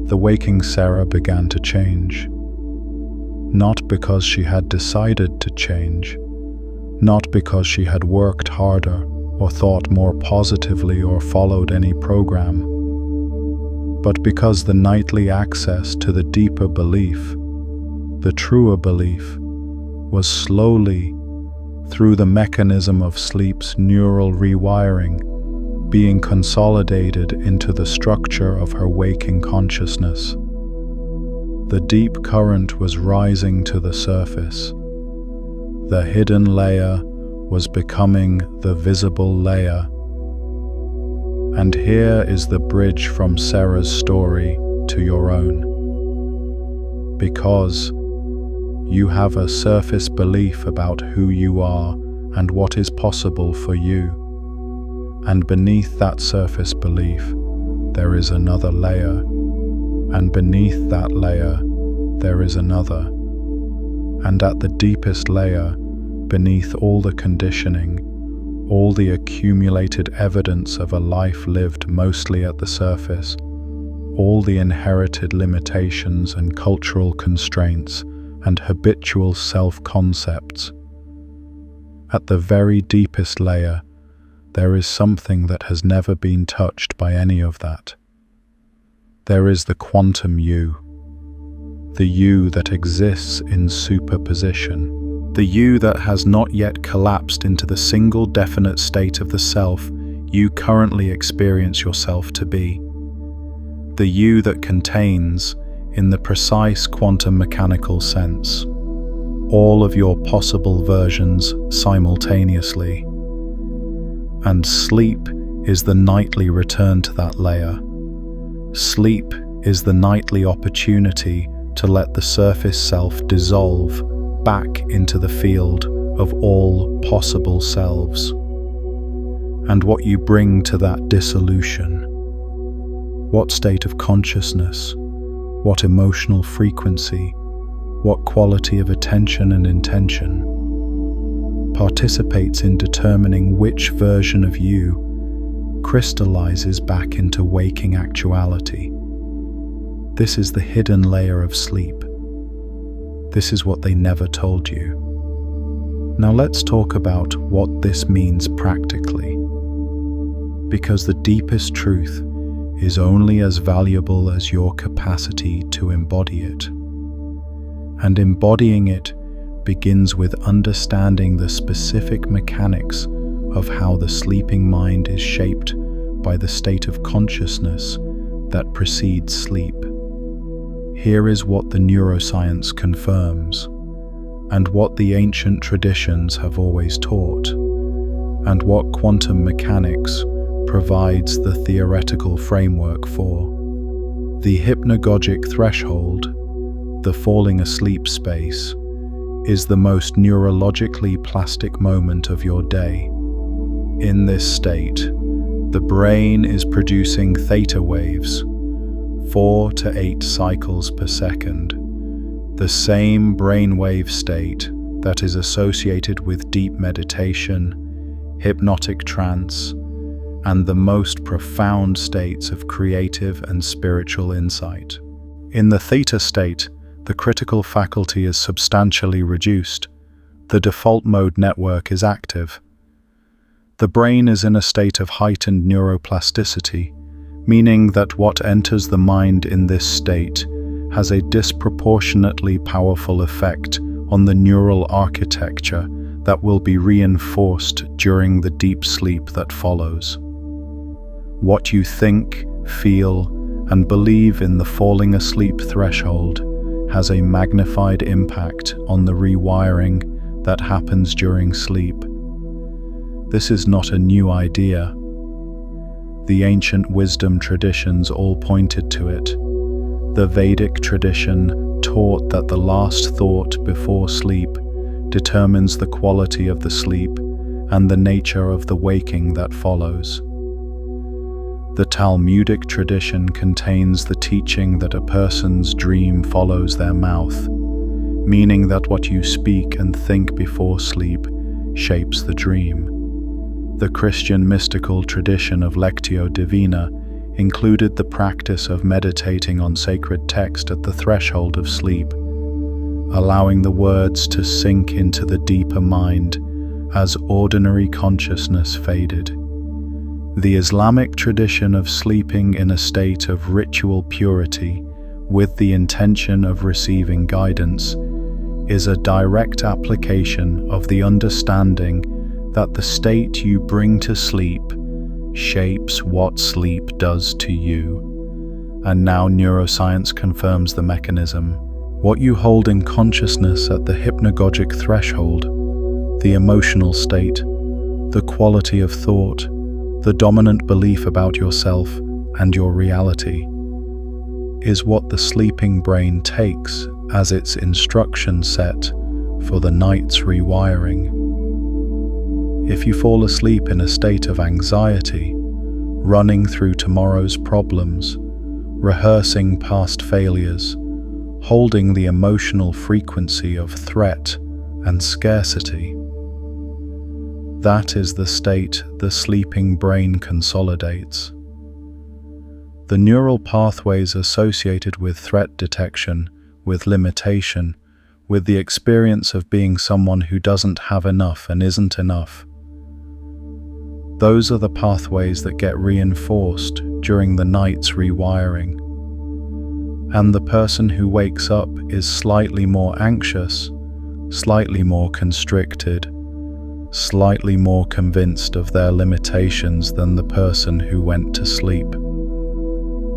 The waking Sarah began to change. Not because she had decided to change, not because she had worked harder or thought more positively or followed any program, but because the nightly access to the deeper belief, the truer belief, was slowly, through the mechanism of sleep's neural rewiring, being consolidated into the structure of her waking consciousness. The deep current was rising to the surface. The hidden layer was becoming the visible layer. And here is the bridge from Sarah's story to your own. Because you have a surface belief about who you are and what is possible for you. And beneath that surface belief, there is another layer. And beneath that layer, there is another. And at the deepest layer, beneath all the conditioning, all the accumulated evidence of a life lived mostly at the surface, all the inherited limitations and cultural constraints and habitual self-concepts, at the very deepest layer, there is something that has never been touched by any of that. There is the quantum you, the you that exists in superposition, the you that has not yet collapsed into the single definite state of the self you currently experience yourself to be, the you that contains, in the precise quantum mechanical sense, all of your possible versions simultaneously. And sleep is the nightly return to that layer. Sleep is the nightly opportunity to let the surface self dissolve back into the field of all possible selves. And what you bring to that dissolution, what state of consciousness, what emotional frequency, what quality of attention and intention, participates in determining which version of you crystallizes back into waking actuality. This is the hidden layer of sleep. This is what they never told you. Now let's talk about what this means practically. Because the deepest truth is only as valuable as your capacity to embody it. And embodying it begins with understanding the specific mechanics of how the sleeping mind is shaped by the state of consciousness that precedes sleep. Here is what the neuroscience confirms, and what the ancient traditions have always taught, and what quantum mechanics provides the theoretical framework for. The hypnagogic threshold, the falling asleep space, is the most neurologically plastic moment of your day. In this state, the brain is producing theta waves, 4 to 8 cycles per second, the same brainwave state that is associated with deep meditation, hypnotic trance, and the most profound states of creative and spiritual insight. In the theta state, the critical faculty is substantially reduced. The default mode network is active. The brain is in a state of heightened neuroplasticity, meaning that what enters the mind in this state has a disproportionately powerful effect on the neural architecture that will be reinforced during the deep sleep that follows. What you think, feel, and believe in the falling asleep threshold has a magnified impact on the rewiring that happens during sleep. This is not a new idea. The ancient wisdom traditions all pointed to it. The Vedic tradition taught that the last thought before sleep determines the quality of the sleep and the nature of the waking that follows. The Talmudic tradition contains the teaching that a person's dream follows their mouth, meaning that what you speak and think before sleep shapes the dream. The Christian mystical tradition of Lectio Divina included the practice of meditating on sacred text at the threshold of sleep, allowing the words to sink into the deeper mind as ordinary consciousness faded. The Islamic tradition of sleeping in a state of ritual purity with the intention of receiving guidance is a direct application of the understanding that the state you bring to sleep shapes what sleep does to you. And now neuroscience confirms the mechanism. What you hold in consciousness at the hypnagogic threshold, the emotional state, the quality of thought, the dominant belief about yourself and your reality, is what the sleeping brain takes as its instruction set for the night's rewiring. If you fall asleep in a state of anxiety, running through tomorrow's problems, rehearsing past failures, holding the emotional frequency of threat and scarcity, that is the state the sleeping brain consolidates. The neural pathways associated with threat detection, with limitation, with the experience of being someone who doesn't have enough and isn't enough. Those are the pathways that get reinforced during the night's rewiring. And the person who wakes up is slightly more anxious, slightly more constricted, slightly more convinced of their limitations than the person who went to sleep.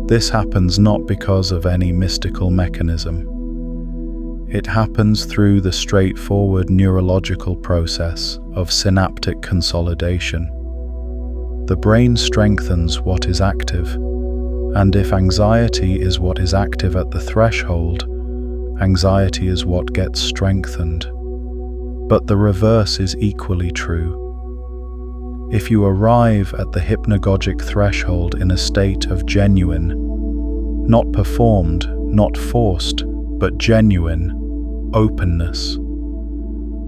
This happens not because of any mystical mechanism. It happens through the straightforward neurological process of synaptic consolidation. The brain strengthens what is active, and if anxiety is what is active at the threshold, anxiety is what gets strengthened. But the reverse is equally true. If you arrive at the hypnagogic threshold in a state of genuine, not performed, not forced, but genuine, openness,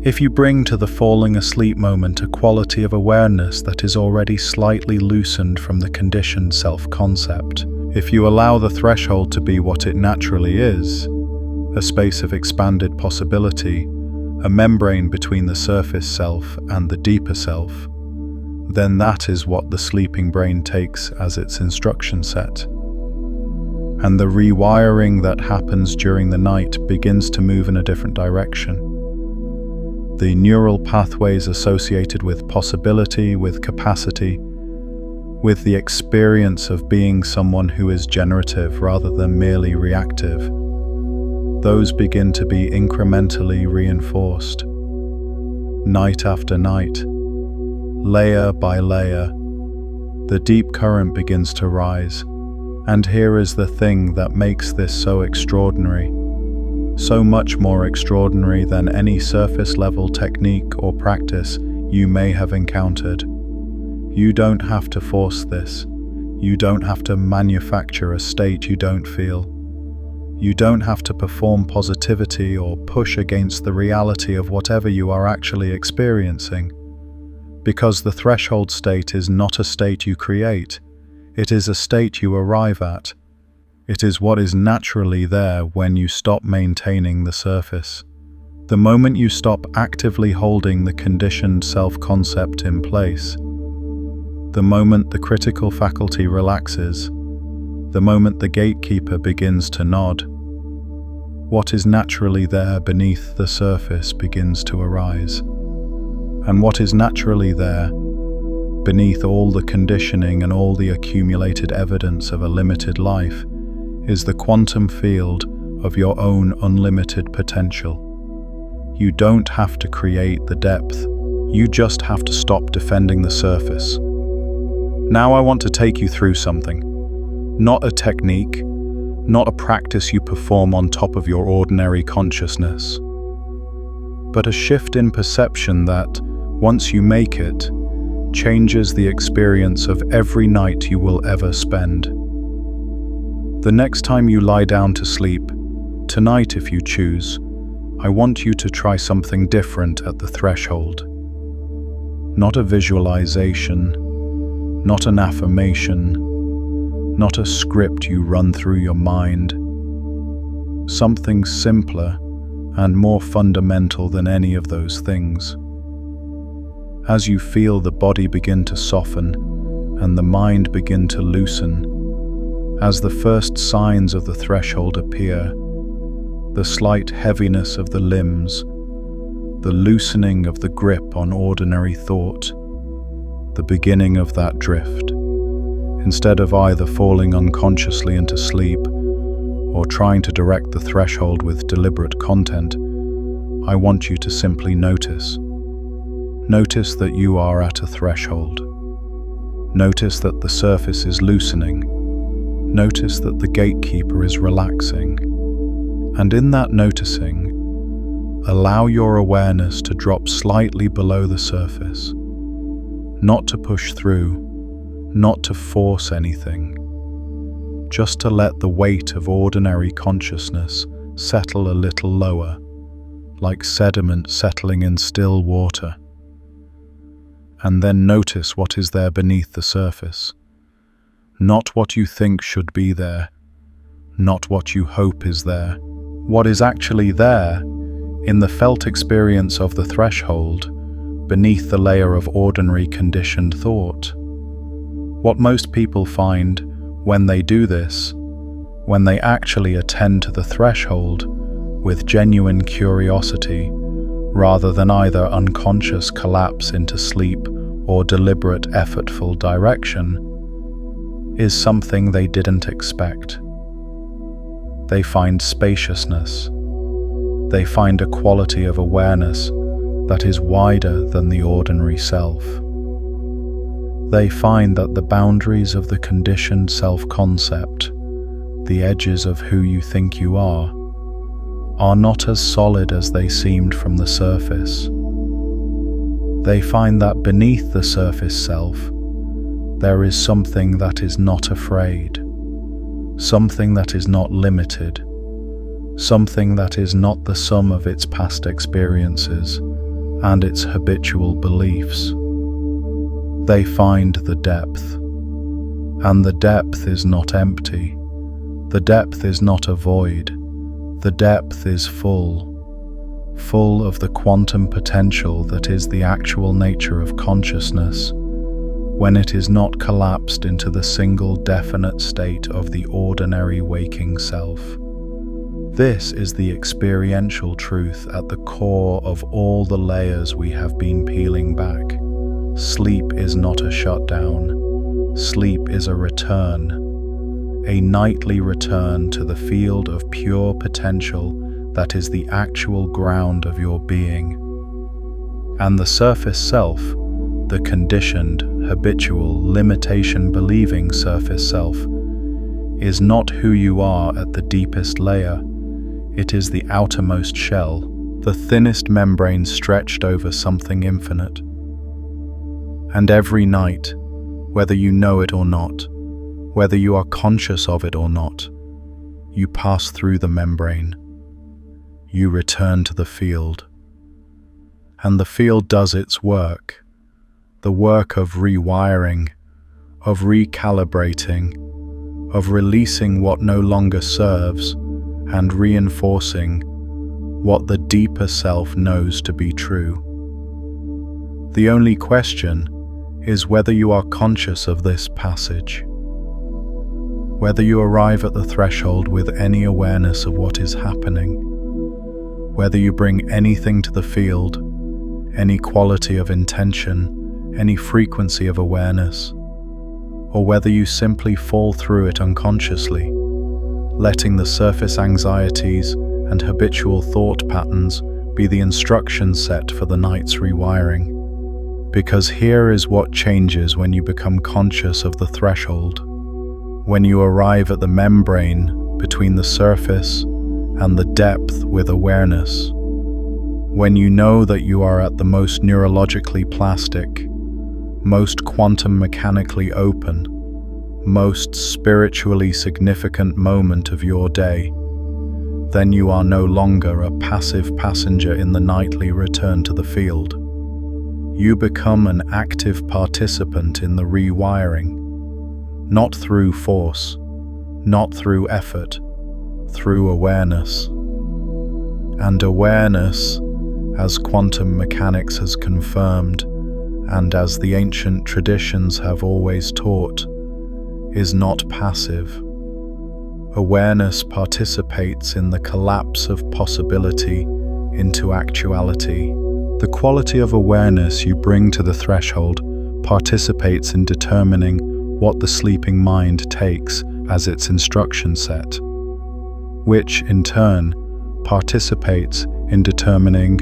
if you bring to the falling asleep moment a quality of awareness that is already slightly loosened from the conditioned self-concept, if you allow the threshold to be what it naturally is, a space of expanded possibility, a membrane between the surface self and the deeper self, then that is what the sleeping brain takes as its instruction set. And the rewiring that happens during the night begins to move in a different direction. The neural pathways associated with possibility, with capacity, with the experience of being someone who is generative rather than merely reactive, those begin to be incrementally reinforced. Night after night, layer by layer, the deep current begins to rise. And here is the thing that makes this so extraordinary, so much more extraordinary than any surface-level technique or practice you may have encountered. You don't have to force this. You don't have to manufacture a state you don't feel. You don't have to perform positivity or push against the reality of whatever you are actually experiencing. Because the threshold state is not a state you create. It is a state you arrive at. It is what is naturally there when you stop maintaining the surface. The moment you stop actively holding the conditioned self-concept in place, the moment the critical faculty relaxes, the moment the gatekeeper begins to nod, what is naturally there beneath the surface begins to arise. And what is naturally there, beneath all the conditioning and all the accumulated evidence of a limited life, is the quantum field of your own unlimited potential. You don't have to create the depth, you just have to stop defending the surface. Now I want to take you through something. Not a technique, not a practice you perform on top of your ordinary consciousness, but a shift in perception that, once you make it, changes the experience of every night you will ever spend. The next time you lie down to sleep, tonight if you choose, I want you to try something different at the threshold. Not a visualization, not an affirmation, not a script you run through your mind. Something simpler and more fundamental than any of those things. As you feel the body begin to soften and the mind begin to loosen. As the first signs of the threshold appear, the slight heaviness of the limbs, the loosening of the grip on ordinary thought, the beginning of that drift. Instead of either falling unconsciously into sleep or trying to direct the threshold with deliberate content, I want you to simply notice. Notice that you are at a threshold. Notice that the surface is loosening. Notice that the gatekeeper is relaxing. And in that noticing, allow your awareness to drop slightly below the surface. Not to push through, not to force anything. Just to let the weight of ordinary consciousness settle a little lower, like sediment settling in still water. And then notice what is there beneath the surface. Not what you think should be there, not what you hope is there. What is actually there, in the felt experience of the threshold, beneath the layer of ordinary conditioned thought. What most people find when they do this, when they actually attend to the threshold with genuine curiosity, rather than either unconscious collapse into sleep or deliberate effortful direction, is something they didn't expect. They find spaciousness. They find a quality of awareness that is wider than the ordinary self. They find that the boundaries of the conditioned self-concept, the edges of who you think you are not as solid as they seemed from the surface. They find that beneath the surface self, there is something that is not afraid, something that is not limited, something that is not the sum of its past experiences and its habitual beliefs. They find the depth, and the depth is not empty. The depth is not a void. The depth is full of the quantum potential that is the actual nature of consciousness, when it is not collapsed into the single definite state of the ordinary waking self. This is the experiential truth at the core of all the layers we have been peeling back. Sleep is not a shutdown. Sleep is a return, a nightly return to the field of pure potential that is the actual ground of your being. And the surface self, the conditioned, habitual, limitation-believing surface self, is not who you are at the deepest layer. It is the outermost shell, the thinnest membrane stretched over something infinite. And every night, whether you know it or not, whether you are conscious of it or not, you pass through the membrane. You return to the field. And the field does its work, the work of rewiring, of recalibrating, of releasing what no longer serves and reinforcing what the deeper self knows to be true. The only question is whether you are conscious of this passage, whether you arrive at the threshold with any awareness of what is happening, whether you bring anything to the field, any quality of intention, any frequency of awareness, or whether you simply fall through it unconsciously, letting the surface anxieties and habitual thought patterns be the instruction set for the night's rewiring. Because here is what changes when you become conscious of the threshold, when you arrive at the membrane between the surface and the depth with awareness, when you know that you are at the most neurologically plastic, most quantum mechanically open, most spiritually significant moment of your day, then you are no longer a passive passenger in the nightly return to the field. You become an active participant in the rewiring, not through force, not through effort, through awareness. And awareness, as quantum mechanics has confirmed, and as the ancient traditions have always taught, is not passive. Awareness participates in the collapse of possibility into actuality. The quality of awareness you bring to the threshold participates in determining what the sleeping mind takes as its instruction set, which in turn participates in determining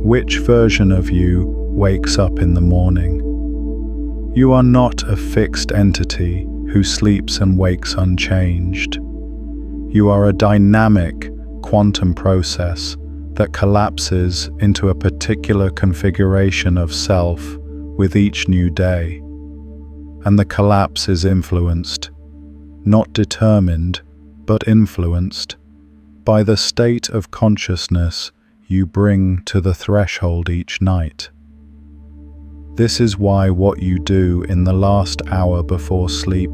which version of you wakes up in the morning. You are not a fixed entity who sleeps and wakes unchanged. You are a dynamic quantum process that collapses into a particular configuration of self with each new day. And the collapse is influenced, not determined, but influenced, by the state of consciousness you bring to the threshold each night. This is why what you do in the last hour before sleep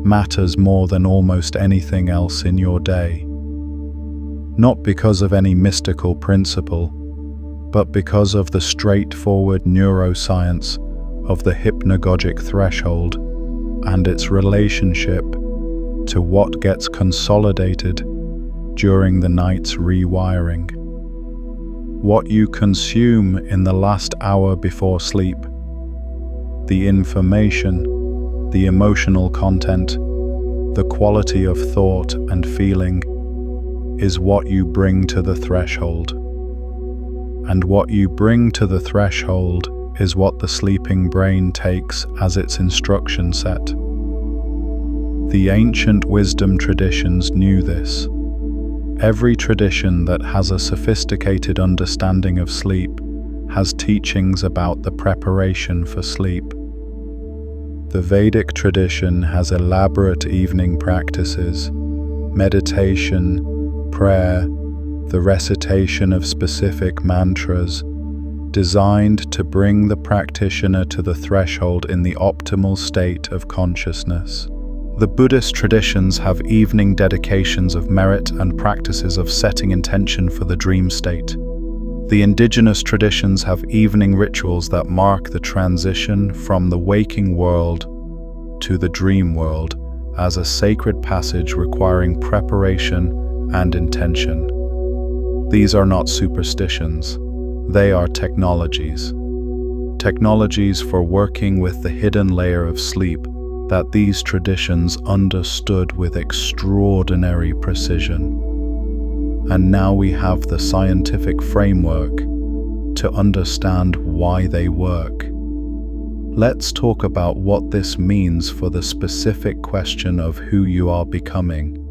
matters more than almost anything else in your day. Not because of any mystical principle, but because of the straightforward neuroscience of the hypnagogic threshold and its relationship to what gets consolidated during the night's rewiring. What you consume in the last hour before sleep, the information, the emotional content, the quality of thought and feeling, is what you bring to the threshold. And what you bring to the threshold is what the sleeping brain takes as its instruction set. The ancient wisdom traditions knew this. Every tradition that has a sophisticated understanding of sleep has teachings about the preparation for sleep. The Vedic tradition has elaborate evening practices, meditation, prayer, the recitation of specific mantras, designed to bring the practitioner to the threshold in the optimal state of consciousness. The Buddhist traditions have evening dedications of merit and practices of setting intention for the dream state. The indigenous traditions have evening rituals that mark the transition from the waking world to the dream world as a sacred passage requiring preparation and intention. These are not superstitions, they are technologies. Technologies for working with the hidden layer of sleep that these traditions understood with extraordinary precision. And now we have the scientific framework to understand why they work. Let's talk about what this means for the specific question of who you are becoming,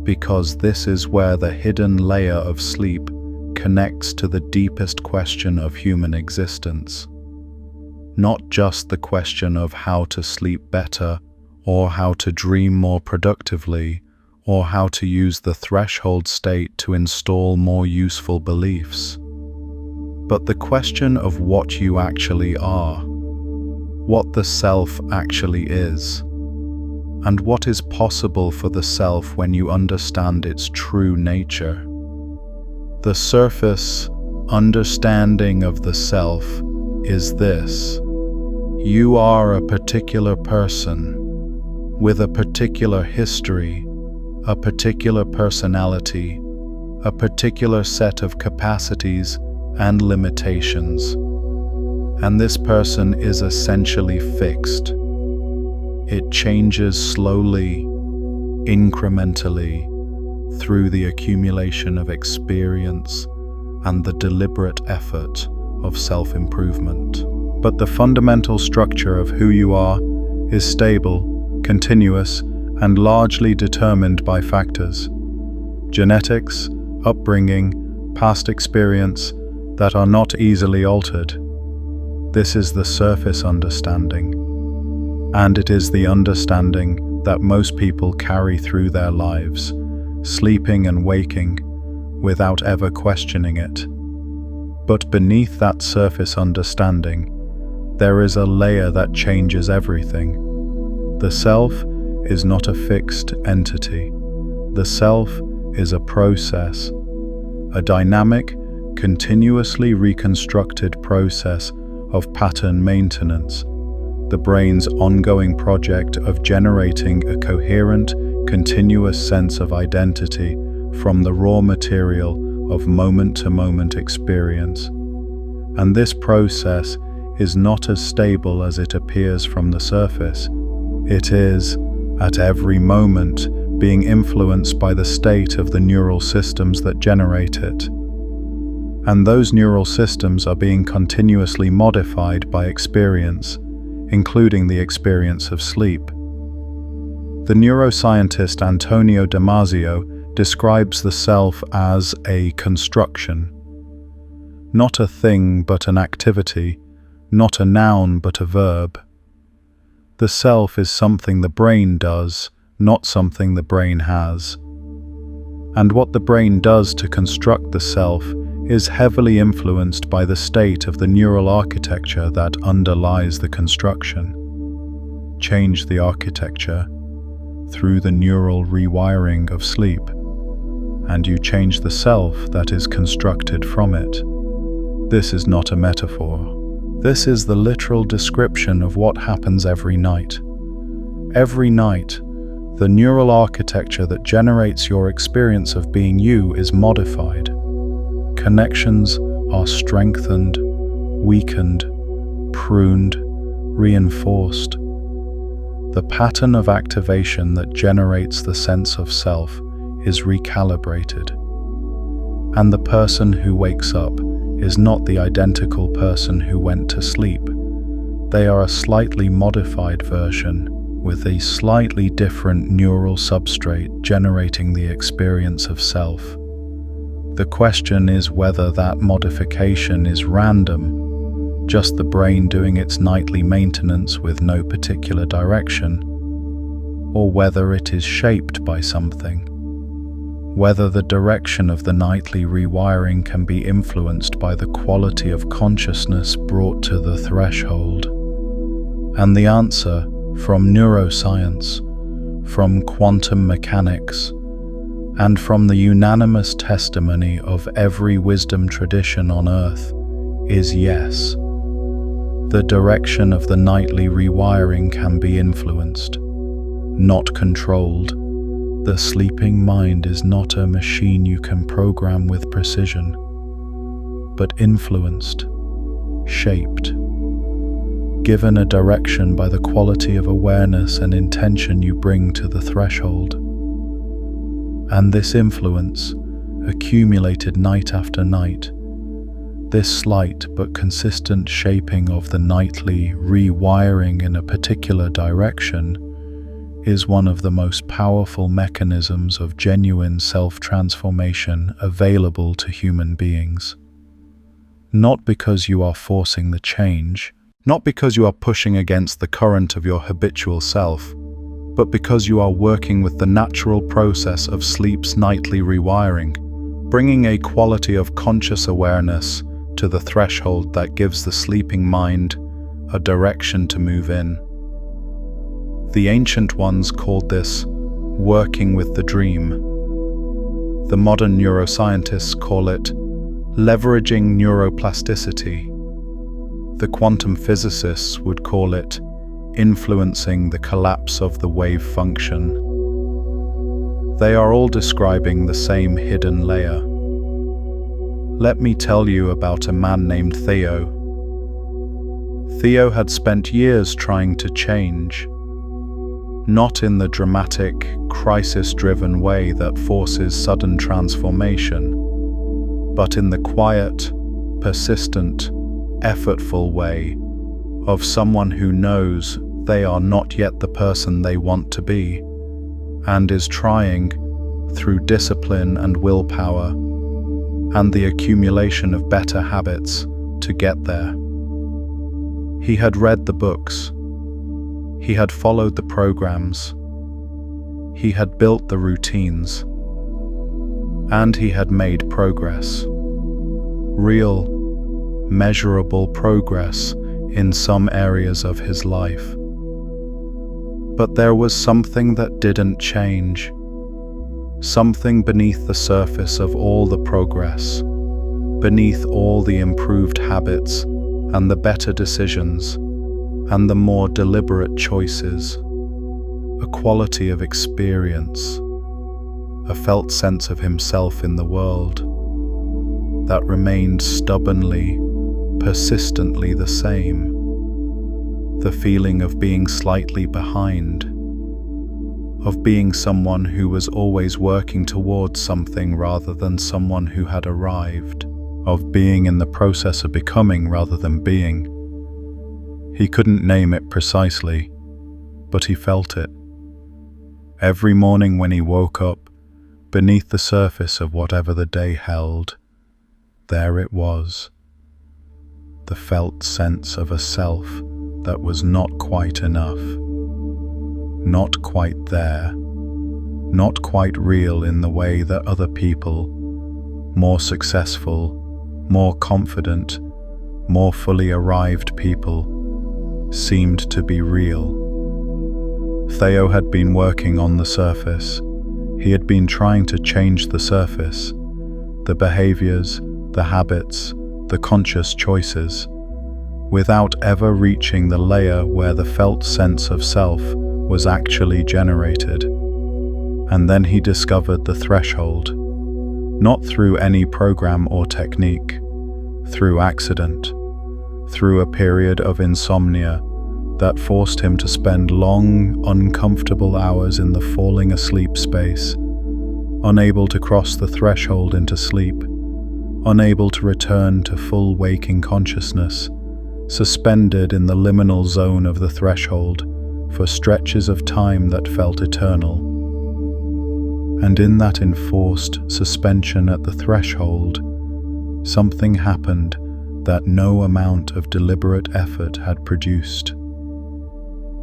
because this is where the hidden layer of sleep connects to the deepest question of human existence. Not just the question of how to sleep better, or how to dream more productively, or how to use the threshold state to install more useful beliefs, but the question of what you actually are, what the self actually is, and what is possible for the self when you understand its true nature. The surface understanding of the self is this: you are a particular person with a particular history, a particular personality, a particular set of capacities and limitations. And this person is essentially fixed. It changes slowly, incrementally, through the accumulation of experience and the deliberate effort of self-improvement. But the fundamental structure of who you are is stable, continuous, and largely determined by factors: genetics, upbringing, past experience, that are not easily altered. This is the surface understanding, and it is the understanding that most people carry through their lives, sleeping and waking, without ever questioning it. But beneath that surface understanding, there is a layer that changes everything. The self is not a fixed entity. The self is a process, a dynamic, continuously reconstructed process of pattern maintenance, the brain's ongoing project of generating a coherent, continuous sense of identity from the raw material of moment-to-moment experience. And this process is not as stable as it appears from the surface. It is, at every moment, being influenced by the state of the neural systems that generate it. And those neural systems are being continuously modified by experience, including the experience of sleep. The neuroscientist Antonio Damasio describes the self as a construction. Not a thing but an activity, not a noun but a verb. The self is something the brain does, not something the brain has. And what the brain does to construct the self is heavily influenced by the state of the neural architecture that underlies the construction. Change the architecture through the neural rewiring of sleep, and you change the self that is constructed from it. This is not a metaphor. This is the literal description of what happens every night. Every night, the neural architecture that generates your experience of being you is modified. Connections are strengthened, weakened, pruned, reinforced. The pattern of activation that generates the sense of self is recalibrated. And the person who wakes up is not the identical person who went to sleep. They are a slightly modified version with a slightly different neural substrate generating the experience of self. The question is whether that modification is random, just the brain doing its nightly maintenance with no particular direction, or whether it is shaped by something. Whether the direction of the nightly rewiring can be influenced by the quality of consciousness brought to the threshold. And the answer, from neuroscience, from quantum mechanics, and from the unanimous testimony of every wisdom tradition on earth, is yes. The direction of the nightly rewiring can be influenced, not controlled. The sleeping mind is not a machine you can program with precision, but influenced, shaped, given a direction by the quality of awareness and intention you bring to the threshold. And this influence, accumulated night after night, this slight but consistent shaping of the nightly rewiring in a particular direction, is one of the most powerful mechanisms of genuine self-transformation available to human beings. Not because you are forcing the change, not because you are pushing against the current of your habitual self, but because you are working with the natural process of sleep's nightly rewiring, bringing a quality of conscious awareness to the threshold that gives the sleeping mind a direction to move in. The ancient ones called this working with the dream. The modern neuroscientists call it leveraging neuroplasticity. The quantum physicists would call it influencing the collapse of the wave function. They are all describing the same hidden layer. Let me tell you about a man named Theo. Theo had spent years trying to change. Not in the dramatic, crisis-driven way that forces sudden transformation, but in the quiet, persistent, effortful way of someone who knows they are not yet the person they want to be, and is trying, through discipline and willpower, and the accumulation of better habits, to get there. He had read the books. He had followed the programs. He had built the routines. And he had made progress. Real, measurable progress in some areas of his life. But there was something that didn't change. Something beneath the surface of all the progress, beneath all the improved habits, and the better decisions, and the more deliberate choices. A quality of experience, a felt sense of himself in the world that remained stubbornly, persistently the same. The feeling of being slightly behind, of being someone who was always working towards something rather than someone who had arrived, of being in the process of becoming rather than being. He couldn't name it precisely, but he felt it. Every morning when he woke up, beneath the surface of whatever the day held, there it was. The felt sense of a self that was not quite enough, not quite there, not quite real in the way that other people, more successful, more confident, more fully arrived people, seemed to be real. Theo had been working on the surface. He had been trying to change the surface, the behaviors, the habits, the conscious choices, without ever reaching the layer where the felt sense of self was actually generated. And then he discovered the threshold, not through any program or technique, through accident, through a period of insomnia that forced him to spend long, uncomfortable hours in the falling asleep space, unable to cross the threshold into sleep, unable to return to full waking consciousness, suspended in the liminal zone of the threshold for stretches of time that felt eternal. And in that enforced suspension at the threshold, something happened that no amount of deliberate effort had produced.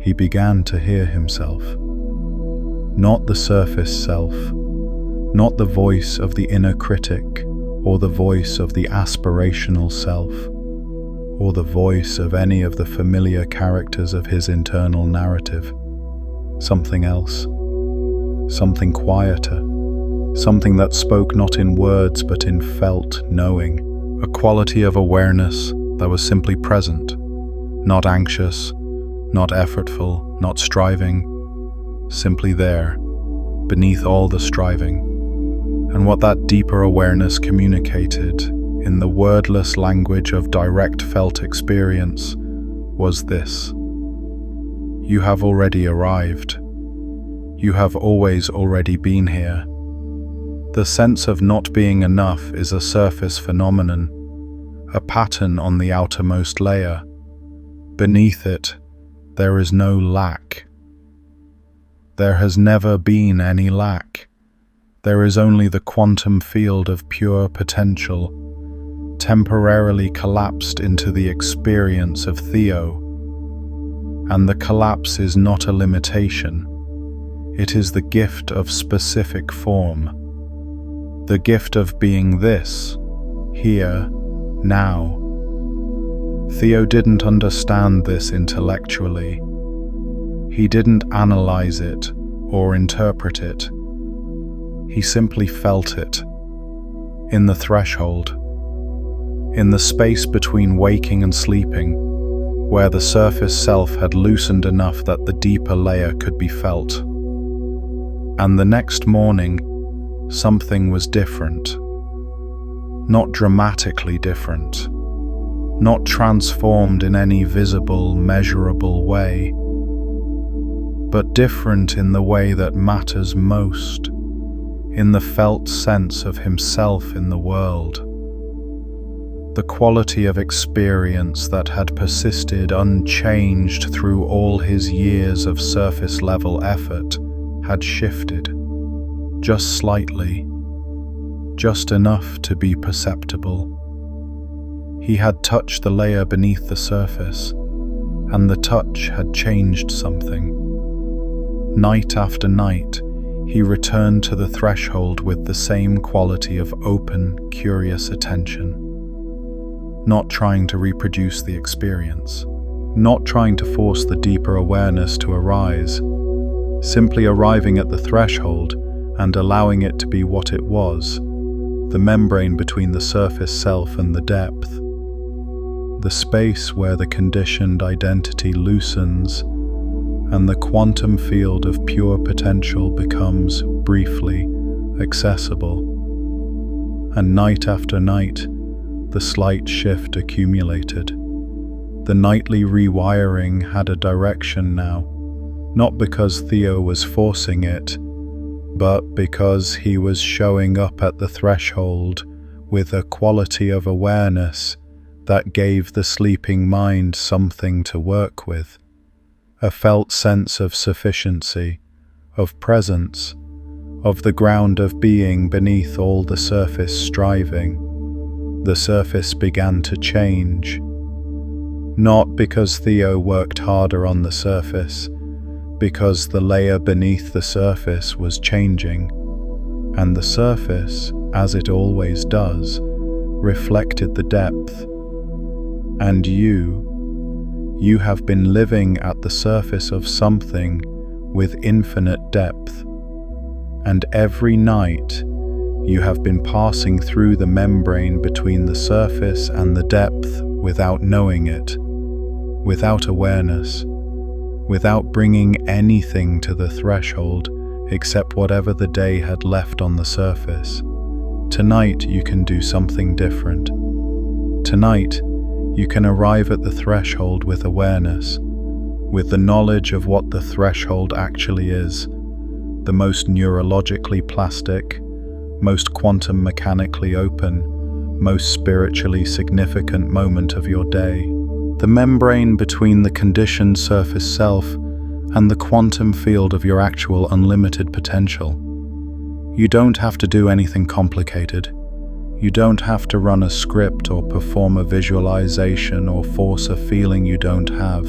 He began to hear himself. Not the surface self, not the voice of the inner critic or the voice of the aspirational self, or the voice of any of the familiar characters of his internal narrative. Something else, something quieter, something that spoke not in words but in felt knowing, a quality of awareness that was simply present, not anxious, not effortful, not striving, simply there, beneath all the striving. And what that deeper awareness communicated in the wordless language of direct felt experience was this: you have already arrived. You have always already been here. The sense of not being enough is a surface phenomenon, a pattern on the outermost layer. Beneath it, there is no lack. There has never been any lack. There is only the quantum field of pure potential, temporarily collapsed into the experience of Theo. And the collapse is not a limitation. It is the gift of specific form. The gift of being this, here, now. Theo didn't understand this intellectually. He didn't analyze it or interpret it. He simply felt it, in the threshold, in the space between waking and sleeping, where the surface self had loosened enough that the deeper layer could be felt. And the next morning, something was different. Not dramatically different, not transformed in any visible, measurable way, but different in the way that matters most, in the felt sense of himself in the world. The quality of experience that had persisted unchanged through all his years of surface-level effort had shifted, just slightly, just enough to be perceptible. He had touched the layer beneath the surface, and the touch had changed something. Night after night, he returned to the threshold with the same quality of open, curious attention. Not trying to reproduce the experience, not trying to force the deeper awareness to arise, simply arriving at the threshold and allowing it to be what it was, the membrane between the surface self and the depth. the space where the conditioned identity loosens and the quantum field of pure potential becomes, briefly, accessible. And night after night, the slight shift accumulated. The nightly rewiring had a direction now, not because Theo was forcing it, but because he was showing up at the threshold with a quality of awareness that gave the sleeping mind something to work with, a felt sense of sufficiency, of presence, of the ground of being beneath all the surface striving. The surface began to change. Not because Theo worked harder on the surface, because the layer beneath the surface was changing, and the surface, as it always does, reflected the depth. And you have been living at the surface of something with infinite depth, and every night you have been passing through the membrane between the surface and the depth without knowing it, without awareness, without bringing anything to the threshold except whatever the day had left on the surface. Tonight you can do something different. Tonight you can arrive at the threshold with awareness, with the knowledge of what the threshold actually is, the most neurologically plastic, most quantum mechanically open, most spiritually significant moment of your day. The membrane between the conditioned surface self and the quantum field of your actual unlimited potential. You don't have to do anything complicated. You don't have to run a script or perform a visualization or force a feeling you don't have.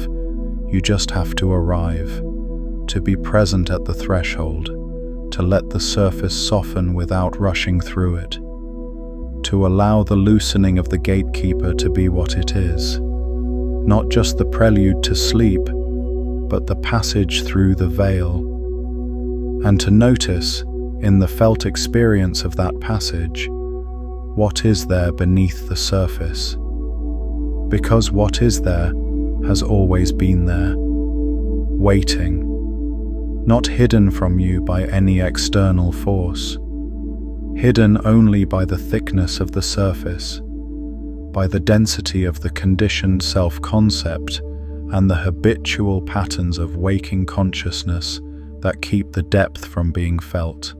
You just have to arrive, to be present at the threshold, to let the surface soften without rushing through it, to allow the loosening of the gatekeeper to be what it is, not just the prelude to sleep, but the passage through the veil, and to notice, in the felt experience of that passage, what is there beneath the surface. Because what is there has always been there, waiting, not hidden from you by any external force, hidden only by the thickness of the surface, by the density of the conditioned self-concept and the habitual patterns of waking consciousness that keep the depth from being felt.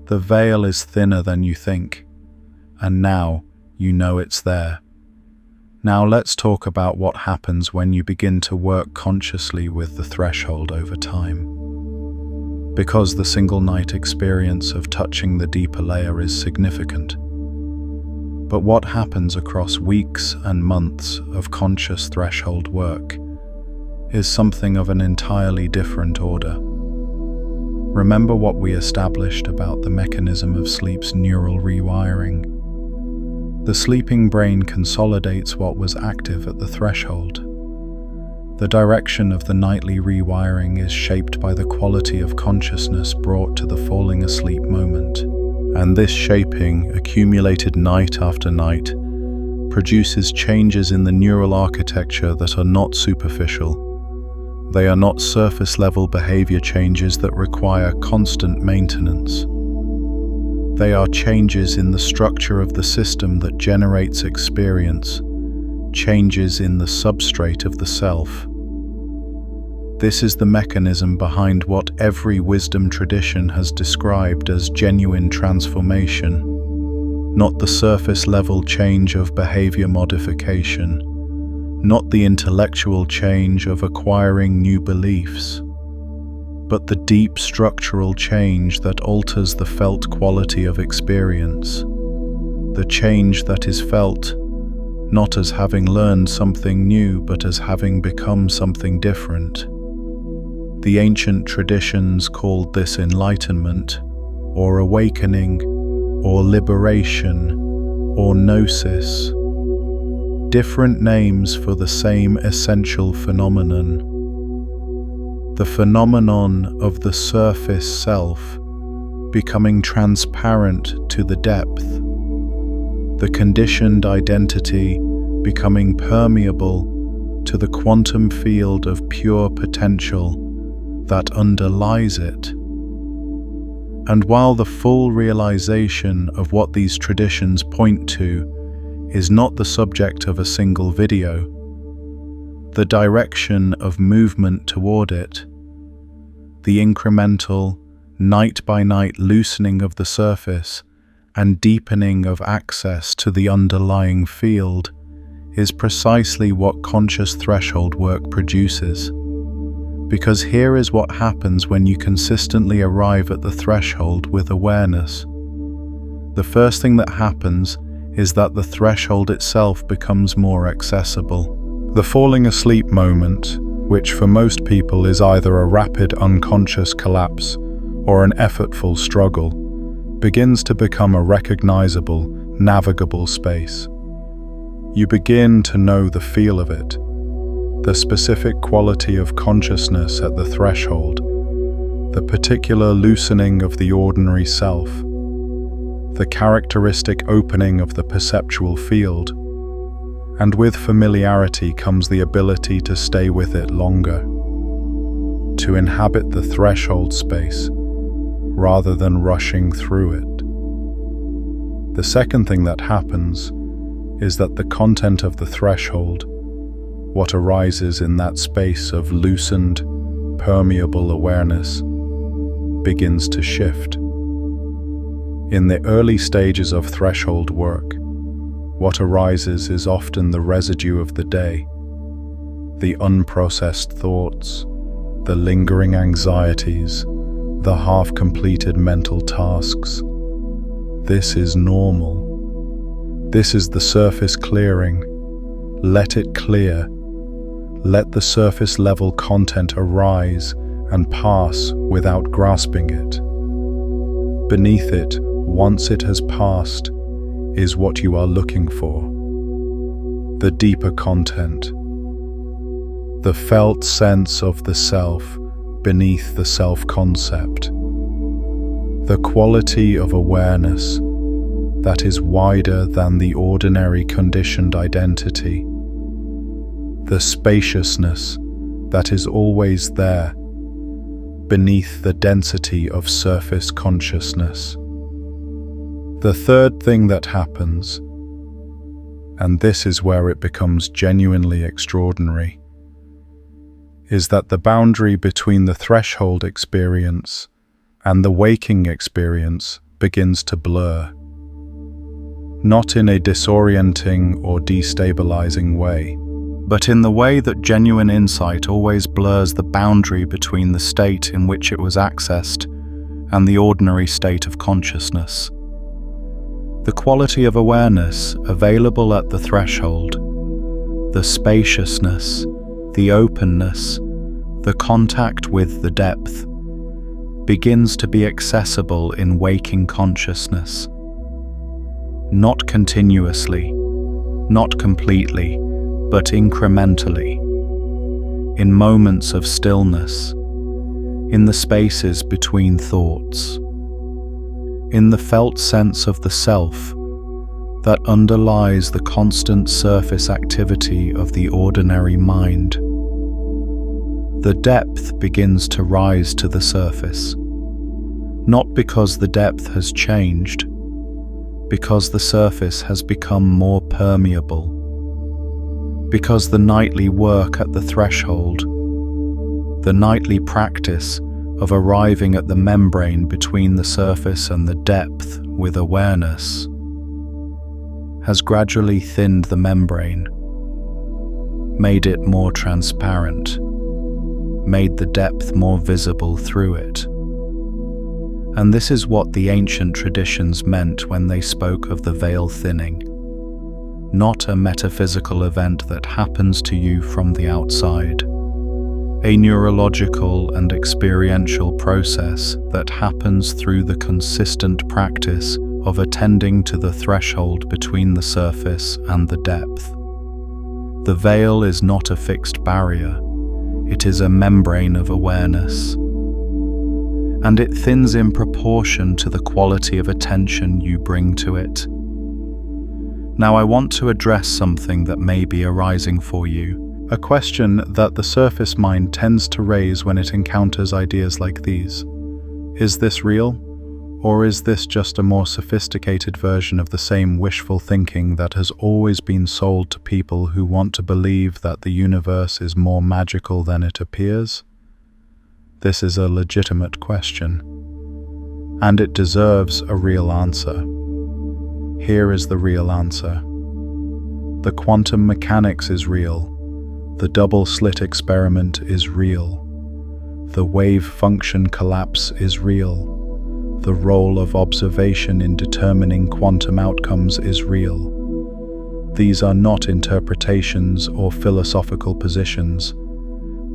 The veil is thinner than you think, and now you know it's there. Now let's talk about what happens when you begin to work consciously with the threshold over time. Because the single night experience of touching the deeper layer is significant. But what happens across weeks and months of conscious threshold work is something of an entirely different order. Remember what we established about the mechanism of sleep's neural rewiring. The sleeping brain consolidates what was active at the threshold. The direction of the nightly rewiring is shaped by the quality of consciousness brought to the falling asleep moment. And this shaping, accumulated night after night, produces changes in the neural architecture that are not superficial. They are not surface-level behavior changes that require constant maintenance. They are changes in the structure of the system that generates experience, changes in the substrate of the self. This is the mechanism behind what every wisdom tradition has described as genuine transformation, not the surface-level change of behavior modification, not the intellectual change of acquiring new beliefs, but the deep structural change that alters the felt quality of experience, the change that is felt not as having learned something new but as having become something different. The ancient traditions called this enlightenment, or awakening, or liberation, or gnosis, different names for the same essential phenomenon. The phenomenon of the surface self becoming transparent to the depth, the conditioned identity becoming permeable to the quantum field of pure potential that underlies it. And while the full realization of what these traditions point to is not the subject of a single video, the direction of movement toward it, the incremental, night-by-night loosening of the surface and deepening of access to the underlying field, is precisely what conscious threshold work produces. Because here is what happens when you consistently arrive at the threshold with awareness. The first thing that happens is that the threshold itself becomes more accessible. The falling asleep moment, which for most people is either a rapid unconscious collapse or an effortful struggle, begins to become a recognizable, navigable space. You begin to know the feel of it, the specific quality of consciousness at the threshold, the particular loosening of the ordinary self, the characteristic opening of the perceptual field, and with familiarity comes the ability to stay with it longer, to inhabit the threshold space rather than rushing through it. The second thing that happens is that the content of the threshold, what arises in that space of loosened, permeable awareness, begins to shift. In the early stages of threshold work, what arises is often the residue of the day, the unprocessed thoughts, the lingering anxieties, the half-completed mental tasks. This is normal. This is the surface clearing. Let it clear. Let the surface level content arise and pass without grasping it. Beneath it, once it has passed, is what you are looking for. The deeper content. The felt sense of the self beneath the self-concept. The quality of awareness that is wider than the ordinary conditioned identity. The spaciousness that is always there beneath the density of surface consciousness. The third thing that happens, and this is where it becomes genuinely extraordinary, is that the boundary between the threshold experience and the waking experience begins to blur. Not in a disorienting or destabilizing way, but in the way that genuine insight always blurs the boundary between the state in which it was accessed and the ordinary state of consciousness. The quality of awareness available at the threshold, the spaciousness, the openness, the contact with the depth, begins to be accessible in waking consciousness. Not continuously, not completely, but incrementally, in moments of stillness, in the spaces between thoughts, in the felt sense of the self that underlies the constant surface activity of the ordinary mind. The depth begins to rise to the surface, not because the depth has changed, because the surface has become more permeable, because the nightly work at the threshold, the nightly practice of arriving at the membrane between the surface and the depth with awareness, has gradually thinned the membrane, made it more transparent, made the depth more visible through it. And this is what the ancient traditions meant when they spoke of the veil thinning. Not a metaphysical event that happens to you from the outside, a neurological and experiential process that happens through the consistent practice of attending to the threshold between the surface and the depth. The veil is not a fixed barrier, it is a membrane of awareness. And it thins in proportion to the quality of attention you bring to it. Now I want to address something that may be arising for you, a question that the surface mind tends to raise when it encounters ideas like these. Is this real? Or is this just a more sophisticated version of the same wishful thinking that has always been sold to people who want to believe that the universe is more magical than it appears? This is a legitimate question, and it deserves a real answer. Here is the real answer. The quantum mechanics is real. The double-slit experiment is real. The wave function collapse is real. The role of observation in determining quantum outcomes is real. These are not interpretations or philosophical positions.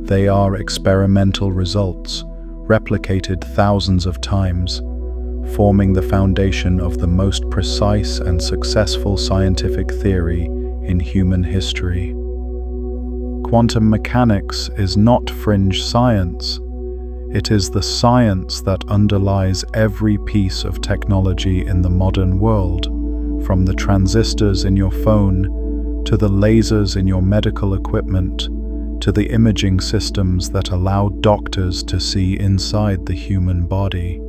They are experimental results, replicated thousands of times, forming the foundation of the most precise and successful scientific theory in human history. Quantum mechanics is not fringe science. It is the science that underlies every piece of technology in the modern world, from the transistors in your phone, to the lasers in your medical equipment, to the imaging systems that allow doctors to see inside the human body.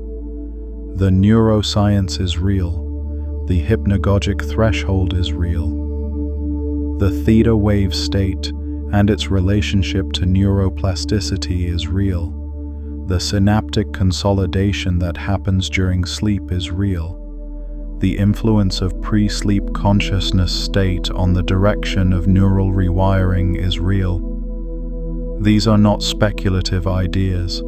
The neuroscience is real. The hypnagogic threshold is real. The theta wave state and its relationship to neuroplasticity is real. The synaptic consolidation that happens during sleep is real. The influence of pre-sleep consciousness state on the direction of neural rewiring is real. These are not speculative ideas.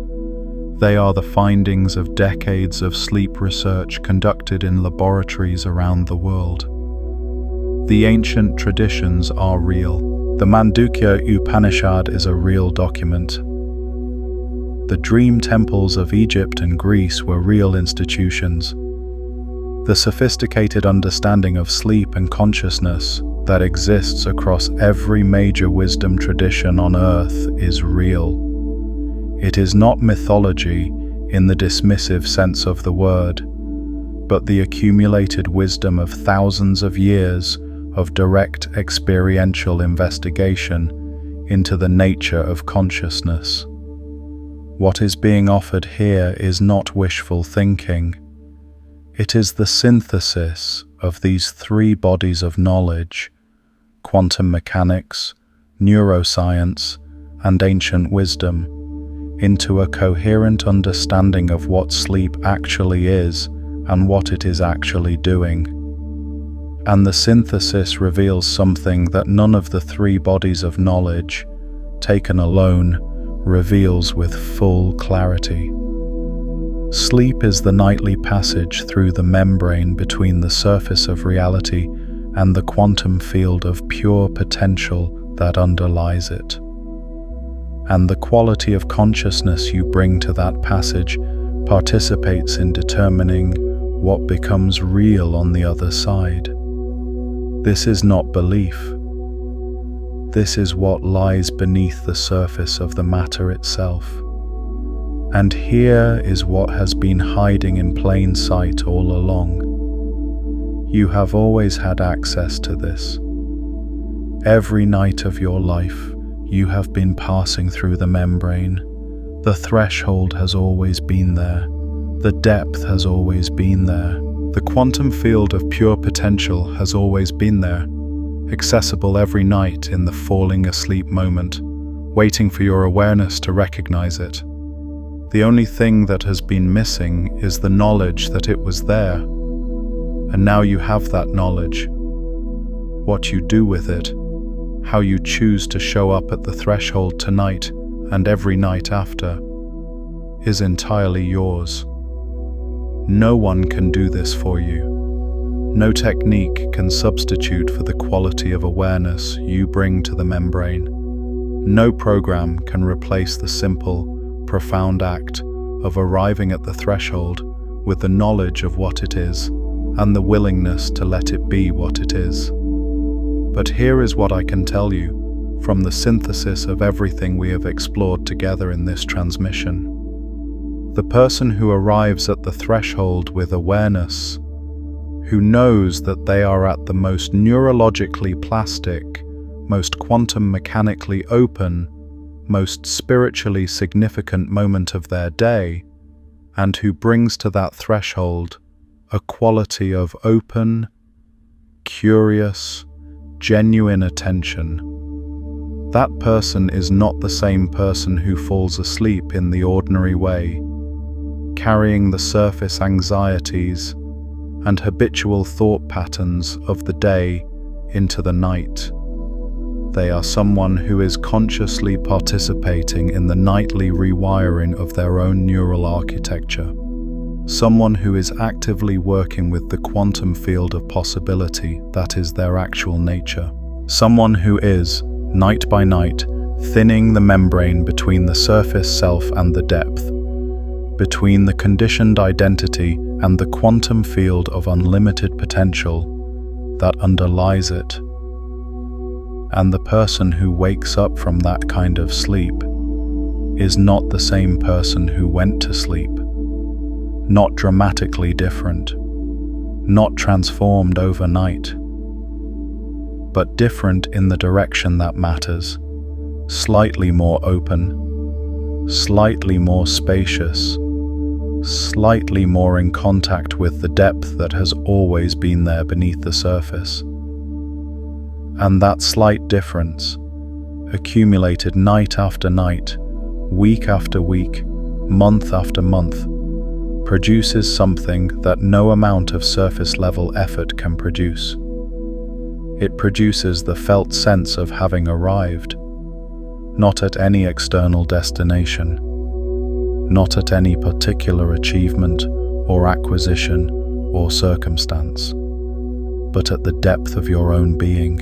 They are the findings of decades of sleep research conducted in laboratories around the world. The ancient traditions are real. The Mandukya Upanishad is a real document. The dream temples of Egypt and Greece were real institutions. The sophisticated understanding of sleep and consciousness that exists across every major wisdom tradition on earth is real. It is not mythology in the dismissive sense of the word, but the accumulated wisdom of thousands of years of direct experiential investigation into the nature of consciousness. What is being offered here is not wishful thinking. It is the synthesis of these three bodies of knowledge: quantum mechanics, neuroscience, and ancient wisdom, into a coherent understanding of what sleep actually is and what it is actually doing. And the synthesis reveals something that none of the three bodies of knowledge, taken alone, reveals with full clarity. Sleep is the nightly passage through the membrane between the surface of reality and the quantum field of pure potential that underlies it. And the quality of consciousness you bring to that passage participates in determining what becomes real on the other side. This is not belief. This is what lies beneath the surface of the matter itself. And here is what has been hiding in plain sight all along. You have always had access to this. Every night of your life, you have been passing through the membrane. The threshold has always been there. The depth has always been there. The quantum field of pure potential has always been there, accessible every night in the falling asleep moment, waiting for your awareness to recognize it. The only thing that has been missing is the knowledge that it was there. And now you have that knowledge. What you do with it, how you choose to show up at the threshold tonight and every night after, is entirely yours. No one can do this for you. No technique can substitute for the quality of awareness you bring to the membrane. No program can replace the simple, profound act of arriving at the threshold with the knowledge of what it is and the willingness to let it be what it is. But here is what I can tell you from the synthesis of everything we have explored together in this transmission. The person who arrives at the threshold with awareness, who knows that they are at the most neurologically plastic, most quantum mechanically open, most spiritually significant moment of their day, and who brings to that threshold a quality of open, curious, genuine attention. That person is not the same person who falls asleep in the ordinary way, carrying the surface anxieties and habitual thought patterns of the day into the night. They are someone who is consciously participating in the nightly rewiring of their own neural architecture. Someone who is actively working with the quantum field of possibility that is their actual nature. Someone who is, night by night, thinning the membrane between the surface self and the depth, between the conditioned identity and the quantum field of unlimited potential that underlies it. And the person who wakes up from that kind of sleep is not the same person who went to sleep, not dramatically different, not transformed overnight, but different in the direction that matters, slightly more open, slightly more spacious, slightly more in contact with the depth that has always been there beneath the surface. And that slight difference, accumulated night after night, week after week, month after month, produces something that no amount of surface-level effort can produce. It produces the felt sense of having arrived, not at any external destination, not at any particular achievement or acquisition or circumstance, but at the depth of your own being,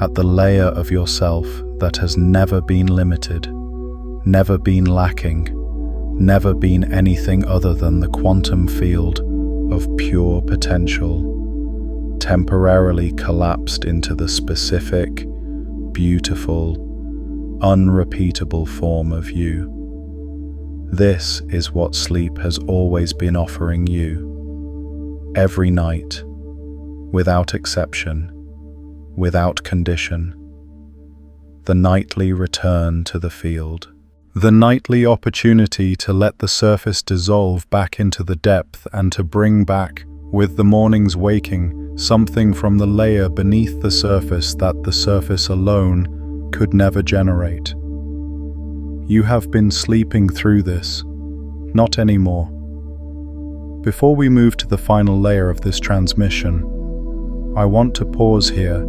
at the layer of yourself that has never been limited, never been lacking, never been anything other than the quantum field of pure potential, temporarily collapsed into the specific, beautiful, unrepeatable form of you. This is what sleep has always been offering you, every night, without exception, without condition. The nightly return to the field. The nightly opportunity to let the surface dissolve back into the depth and to bring back, with the morning's waking, something from the layer beneath the surface that the surface alone could never generate. You have been sleeping through this, not anymore. Before we move to the final layer of this transmission, I want to pause here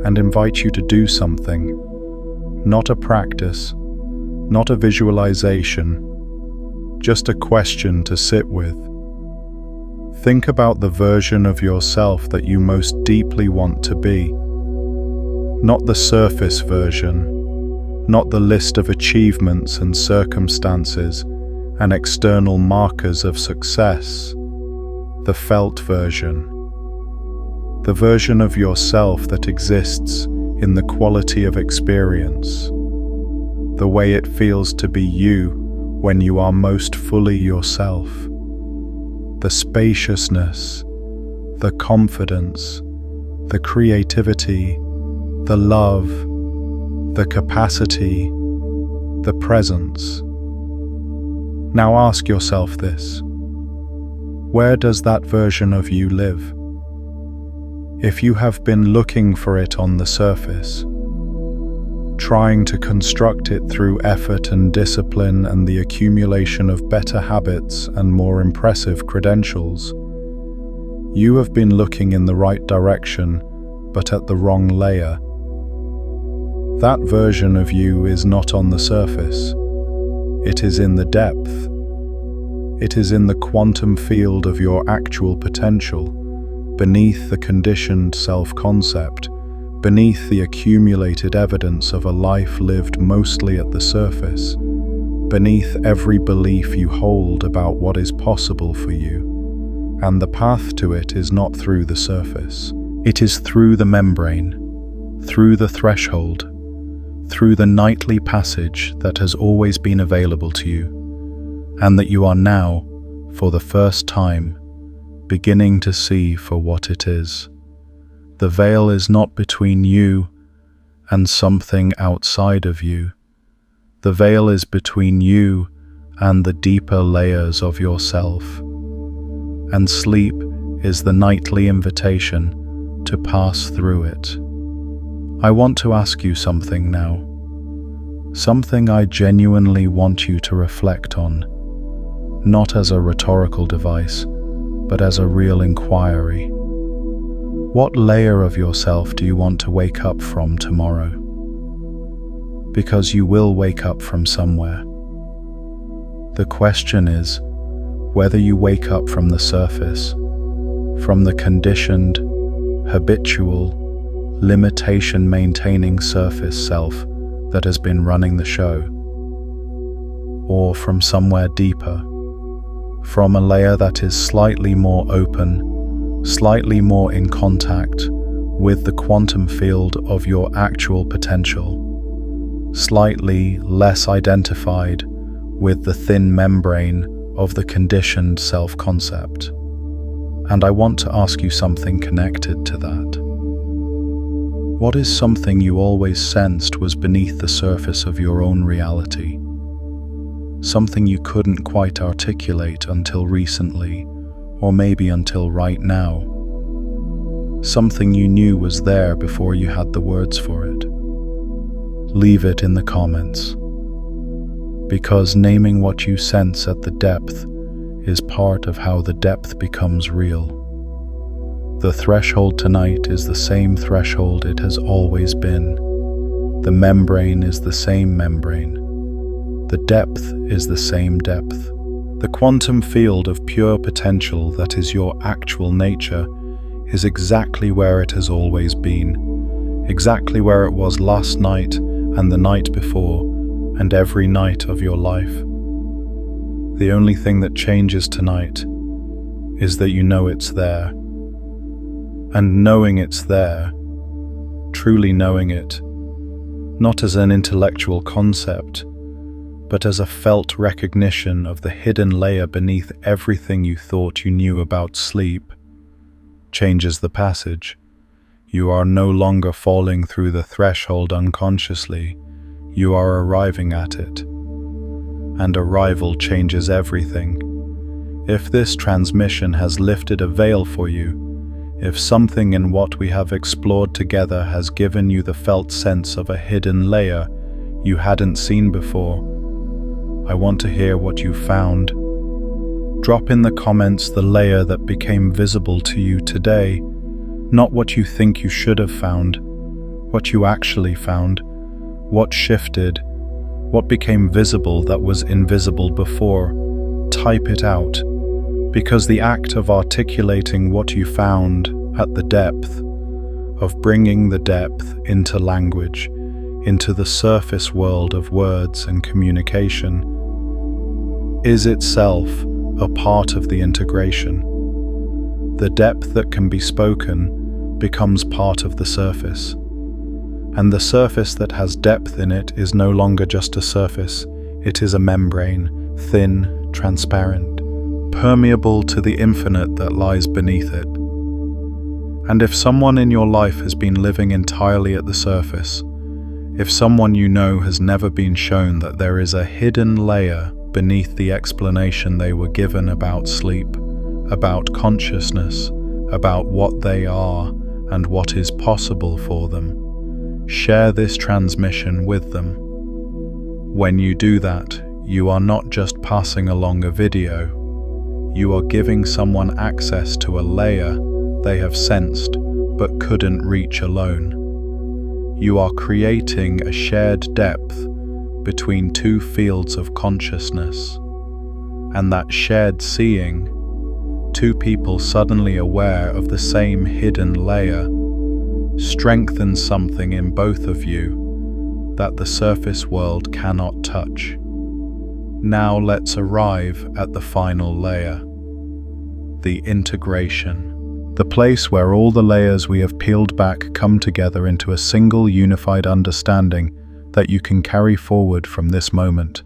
and invite you to do something. Not a practice, not a visualization, just a question to sit with. Think about the version of yourself that you most deeply want to be. Not the surface version, not the list of achievements and circumstances and external markers of success, the felt version. The version of yourself that exists in the quality of experience, the way it feels to be you when you are most fully yourself, the spaciousness, the confidence, the creativity, the love, the capacity, the presence. Now ask yourself this: where does that version of you live? If you have been looking for it on the surface, trying to construct it through effort and discipline and the accumulation of better habits and more impressive credentials, you have been looking in the right direction, but at the wrong layer. That version of you is not on the surface. It is in the depth. It is in the quantum field of your actual potential, beneath the conditioned self-concept, beneath the accumulated evidence of a life lived mostly at the surface, beneath every belief you hold about what is possible for you. And the path to it is not through the surface. It is through the membrane, through the threshold, through the nightly passage that has always been available to you, and that you are now, for the first time, beginning to see for what it is. The veil is not between you and something outside of you. The veil is between you and the deeper layers of yourself. And sleep is the nightly invitation to pass through it. I want to ask you something now. Something I genuinely want you to reflect on, not as a rhetorical device, but as a real inquiry. What layer of yourself do you want to wake up from tomorrow? Because you will wake up from somewhere. The question is whether you wake up from the surface, from the conditioned, habitual, limitation-maintaining surface self that has been running the show, or from somewhere deeper, from a layer that is slightly more open, slightly more in contact with the quantum field of your actual potential, slightly less identified with the thin membrane of the conditioned self-concept. And I want to ask you something connected to that. What is something you always sensed was beneath the surface of your own reality? Something you couldn't quite articulate until recently, or maybe until right now. Something you knew was there before you had the words for it. Leave it in the comments. Because naming what you sense at the depth is part of how the depth becomes real. The threshold tonight is the same threshold it has always been. The membrane is the same membrane. The depth is the same depth. The quantum field of pure potential that is your actual nature is exactly where it has always been, exactly where it was last night and the night before and every night of your life. The only thing that changes tonight is that you know it's there. And knowing it's there, truly knowing it, not as an intellectual concept, but as a felt recognition of the hidden layer beneath everything you thought you knew about sleep, changes the passage. You are no longer falling through the threshold unconsciously, you are arriving at it. And arrival changes everything. If this transmission has lifted a veil for you, if something in what we have explored together has given you the felt sense of a hidden layer you hadn't seen before, I want to hear what you found. Drop in the comments the layer that became visible to you today, not what you think you should have found, what you actually found, what shifted, what became visible that was invisible before. Type it out. Because the act of articulating what you found at the depth, of bringing the depth into language, into the surface world of words and communication, is itself a part of the integration. The depth that can be spoken becomes part of the surface. And the surface that has depth in it is no longer just a surface, it is a membrane, thin, transparent, permeable to the infinite that lies beneath it. And if someone in your life has been living entirely at the surface, if someone you know has never been shown that there is a hidden layer beneath the explanation they were given about sleep, about consciousness, about what they are and what is possible for them, share this transmission with them. When you do that, you are not just passing along a video, you are giving someone access to a layer they have sensed but couldn't reach alone. You are creating a shared depth between two fields of consciousness, and that shared seeing, two people suddenly aware of the same hidden layer, strengthens something in both of you that the surface world cannot touch. Now let's arrive at the final layer, the integration, the place where all the layers we have peeled back come together into a single unified understanding that you can carry forward from this moment.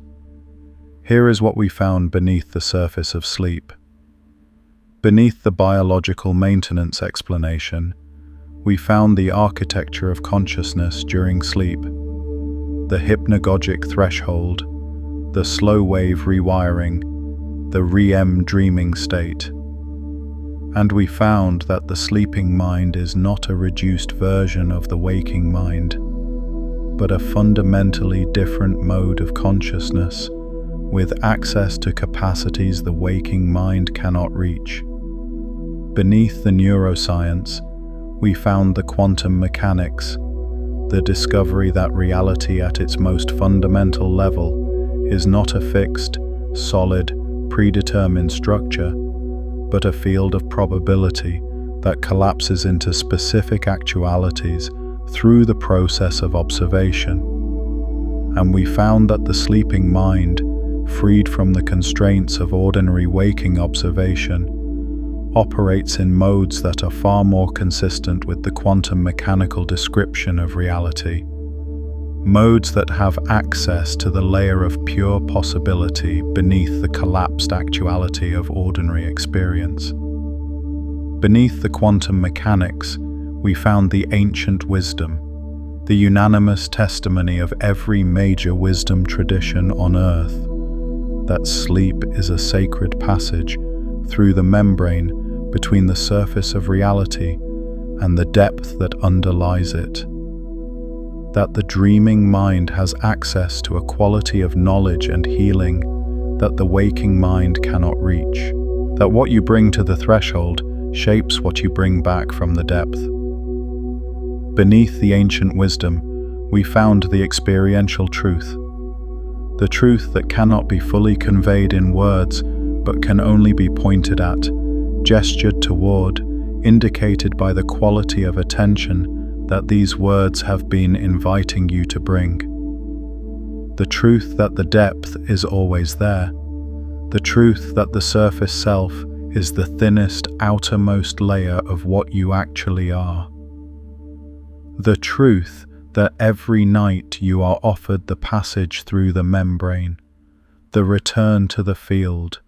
Here is what we found beneath the surface of sleep. Beneath the biological maintenance explanation, we found the architecture of consciousness during sleep, the hypnagogic threshold, the slow-wave rewiring, the REM dreaming state. And we found that the sleeping mind is not a reduced version of the waking mind, but a fundamentally different mode of consciousness, with access to capacities the waking mind cannot reach. Beneath the neuroscience, we found the quantum mechanics, the discovery that reality at its most fundamental level is not a fixed, solid, predetermined structure, but a field of probability that collapses into specific actualities through the process of observation. And we found that the sleeping mind, freed from the constraints of ordinary waking observation, operates in modes that are far more consistent with the quantum mechanical description of reality. Modes that have access to the layer of pure possibility beneath the collapsed actuality of ordinary experience. Beneath the quantum mechanics, we found the ancient wisdom, the unanimous testimony of every major wisdom tradition on Earth, that sleep is a sacred passage through the membrane between the surface of reality and the depth that underlies it. That the dreaming mind has access to a quality of knowledge and healing that the waking mind cannot reach. That what you bring to the threshold shapes what you bring back from the depth. Beneath the ancient wisdom, we found the experiential truth. The truth that cannot be fully conveyed in words, but can only be pointed at, gestured toward, indicated by the quality of attention that these words have been inviting you to bring. The truth that the depth is always there. The truth that the surface self is the thinnest, outermost layer of what you actually are. The truth that every night you are offered the passage through the membrane, the return to the field,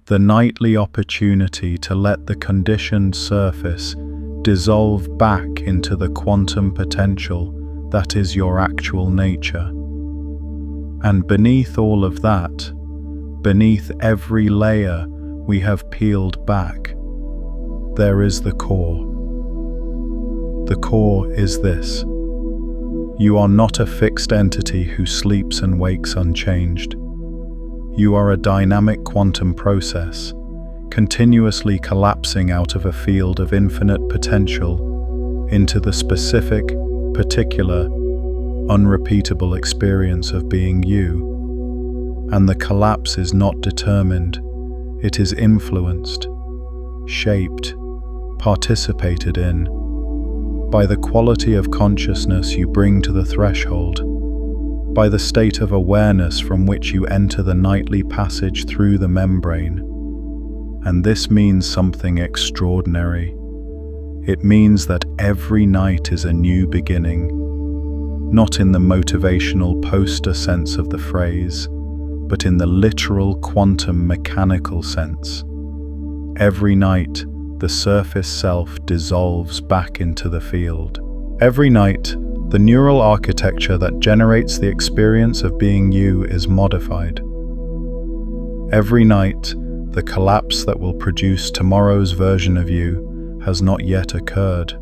the nightly opportunity to let the conditioned surface dissolve back into the quantum potential that is your actual nature. And beneath all of that, beneath every layer we have peeled back, there is the core. The core is this: you are not a fixed entity who sleeps and wakes unchanged. You are a dynamic quantum process, continuously collapsing out of a field of infinite potential into the specific, particular, unrepeatable experience of being you. And the collapse is not determined, it is influenced, shaped, participated in, by the quality of consciousness you bring to the threshold, by the state of awareness from which you enter the nightly passage through the membrane. And this means something extraordinary. It means that every night is a new beginning, not in the motivational poster sense of the phrase, but in the literal quantum mechanical sense. Every night, the surface self dissolves back into the field. Every night, the neural architecture that generates the experience of being you is modified. Every night, the collapse that will produce tomorrow's version of you has not yet occurred.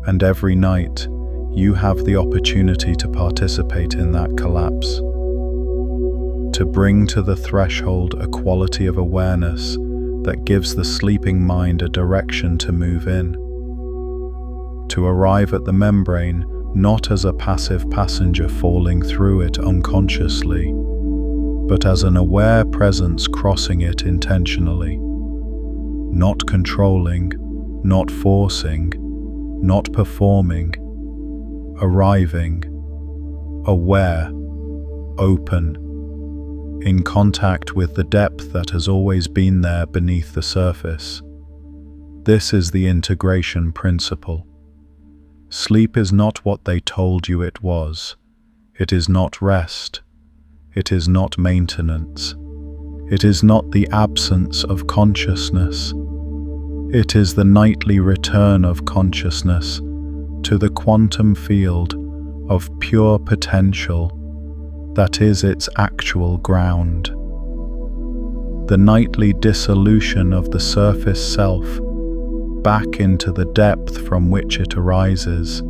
And every night, you have the opportunity to participate in that collapse, to bring to the threshold a quality of awareness that gives the sleeping mind a direction to move in, to arrive at the membrane not as a passive passenger falling through it unconsciously, but as an aware presence crossing it intentionally, not controlling, not forcing, not performing, arriving, aware, open, in contact with the depth that has always been there beneath the surface. This is the integration principle. Sleep is not what they told you it was. It is not rest. It is not maintenance. It is not the absence of consciousness. It is the nightly return of consciousness to the quantum field of pure potential that is its actual ground. The nightly dissolution of the surface self back into the depth from which it arises.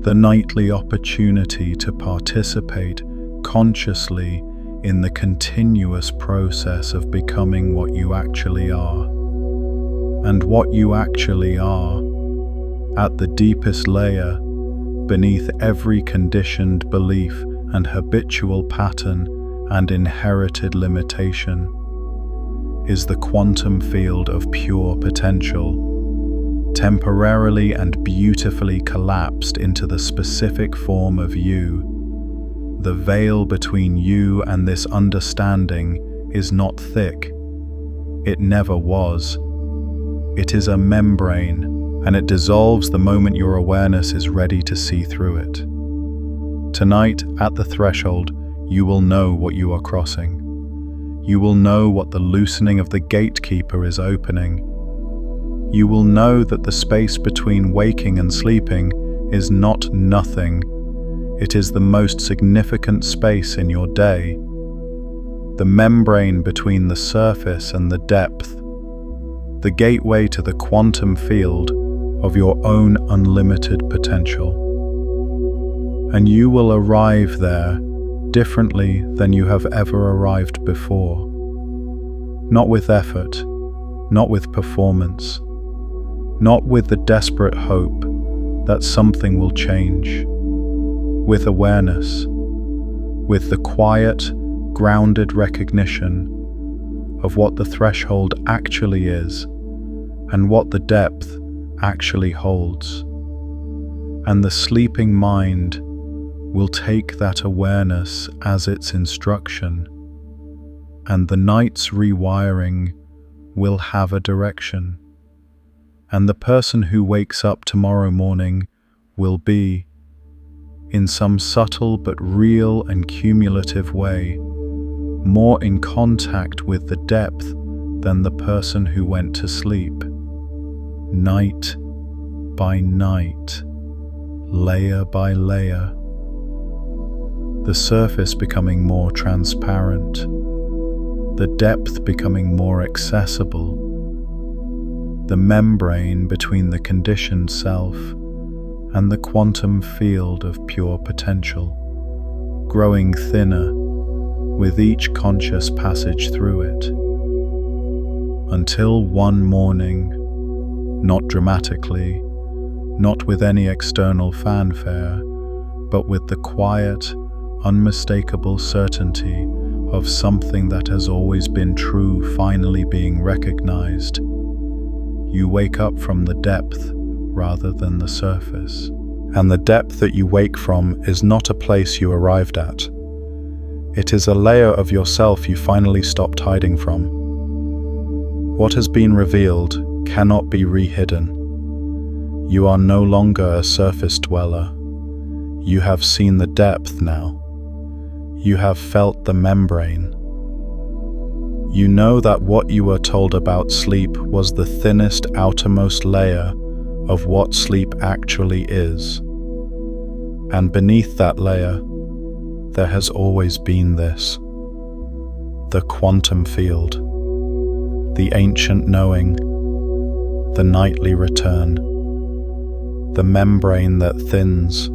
The nightly opportunity to participate consciously in the continuous process of becoming what you actually are. And what you actually are, at the deepest layer, beneath every conditioned belief and habitual pattern and inherited limitation, is the quantum field of pure potential, temporarily and beautifully collapsed into the specific form of you. The veil between you and this understanding is not thick. It never was. It is a membrane, and it dissolves the moment your awareness is ready to see through it. Tonight, at the threshold, you will know what you are crossing. You will know what the loosening of the gatekeeper is opening. You will know that the space between waking and sleeping is not nothing. It is the most significant space in your day. The membrane between the surface and the depth. The gateway to the quantum field of your own unlimited potential. And you will arrive there differently than you have ever arrived before. Not with effort, not with performance, not with the desperate hope that something will change. With awareness, with the quiet, grounded recognition of what the threshold actually is and what the depth actually holds. And the sleeping mind will take that awareness as its instruction, and the night's rewiring will have a direction. And the person who wakes up tomorrow morning will be, in some subtle but real and cumulative way, more in contact with the depth than the person who went to sleep. Night by night, layer by layer, the surface becoming more transparent, the depth becoming more accessible, the membrane between the conditioned self and the quantum field of pure potential, growing thinner with each conscious passage through it, until one morning, not dramatically, not with any external fanfare, but with the quiet, unmistakable certainty of something that has always been true finally being recognized. You wake up from the depth rather than the surface. And the depth that you wake from is not a place you arrived at. It is a layer of yourself you finally stopped hiding from. What has been revealed cannot be re-hidden. You are no longer a surface dweller. You have seen the depth now. You have felt the membrane. You know that what you were told about sleep was the thinnest outermost layer of what sleep actually is. And beneath that layer, there has always been this. The quantum field, the ancient knowing, the nightly return, the membrane that thins,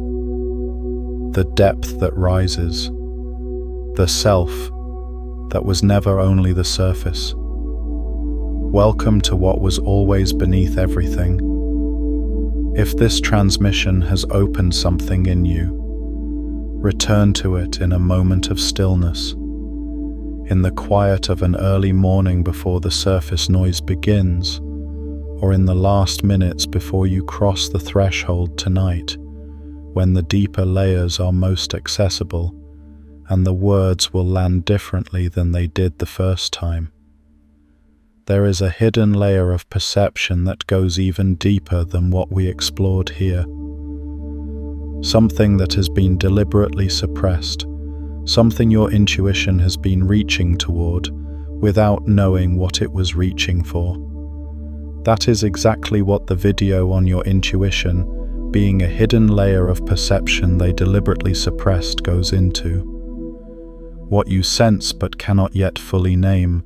the depth that rises, the self that was never only the surface. Welcome to what was always beneath everything. If this transmission has opened something in you, return to it in a moment of stillness, in the quiet of an early morning before the surface noise begins, or in the last minutes before you cross the threshold tonight, when the deeper layers are most accessible, and the words will land differently than they did the first time. There is a hidden layer of perception that goes even deeper than what we explored here. Something that has been deliberately suppressed, something your intuition has been reaching toward, without knowing what it was reaching for. That is exactly what the video on your intuition, being a hidden layer of perception they deliberately suppressed, goes into. What you sense but cannot yet fully name,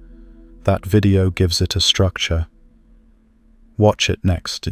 that video gives it a structure. Watch it next.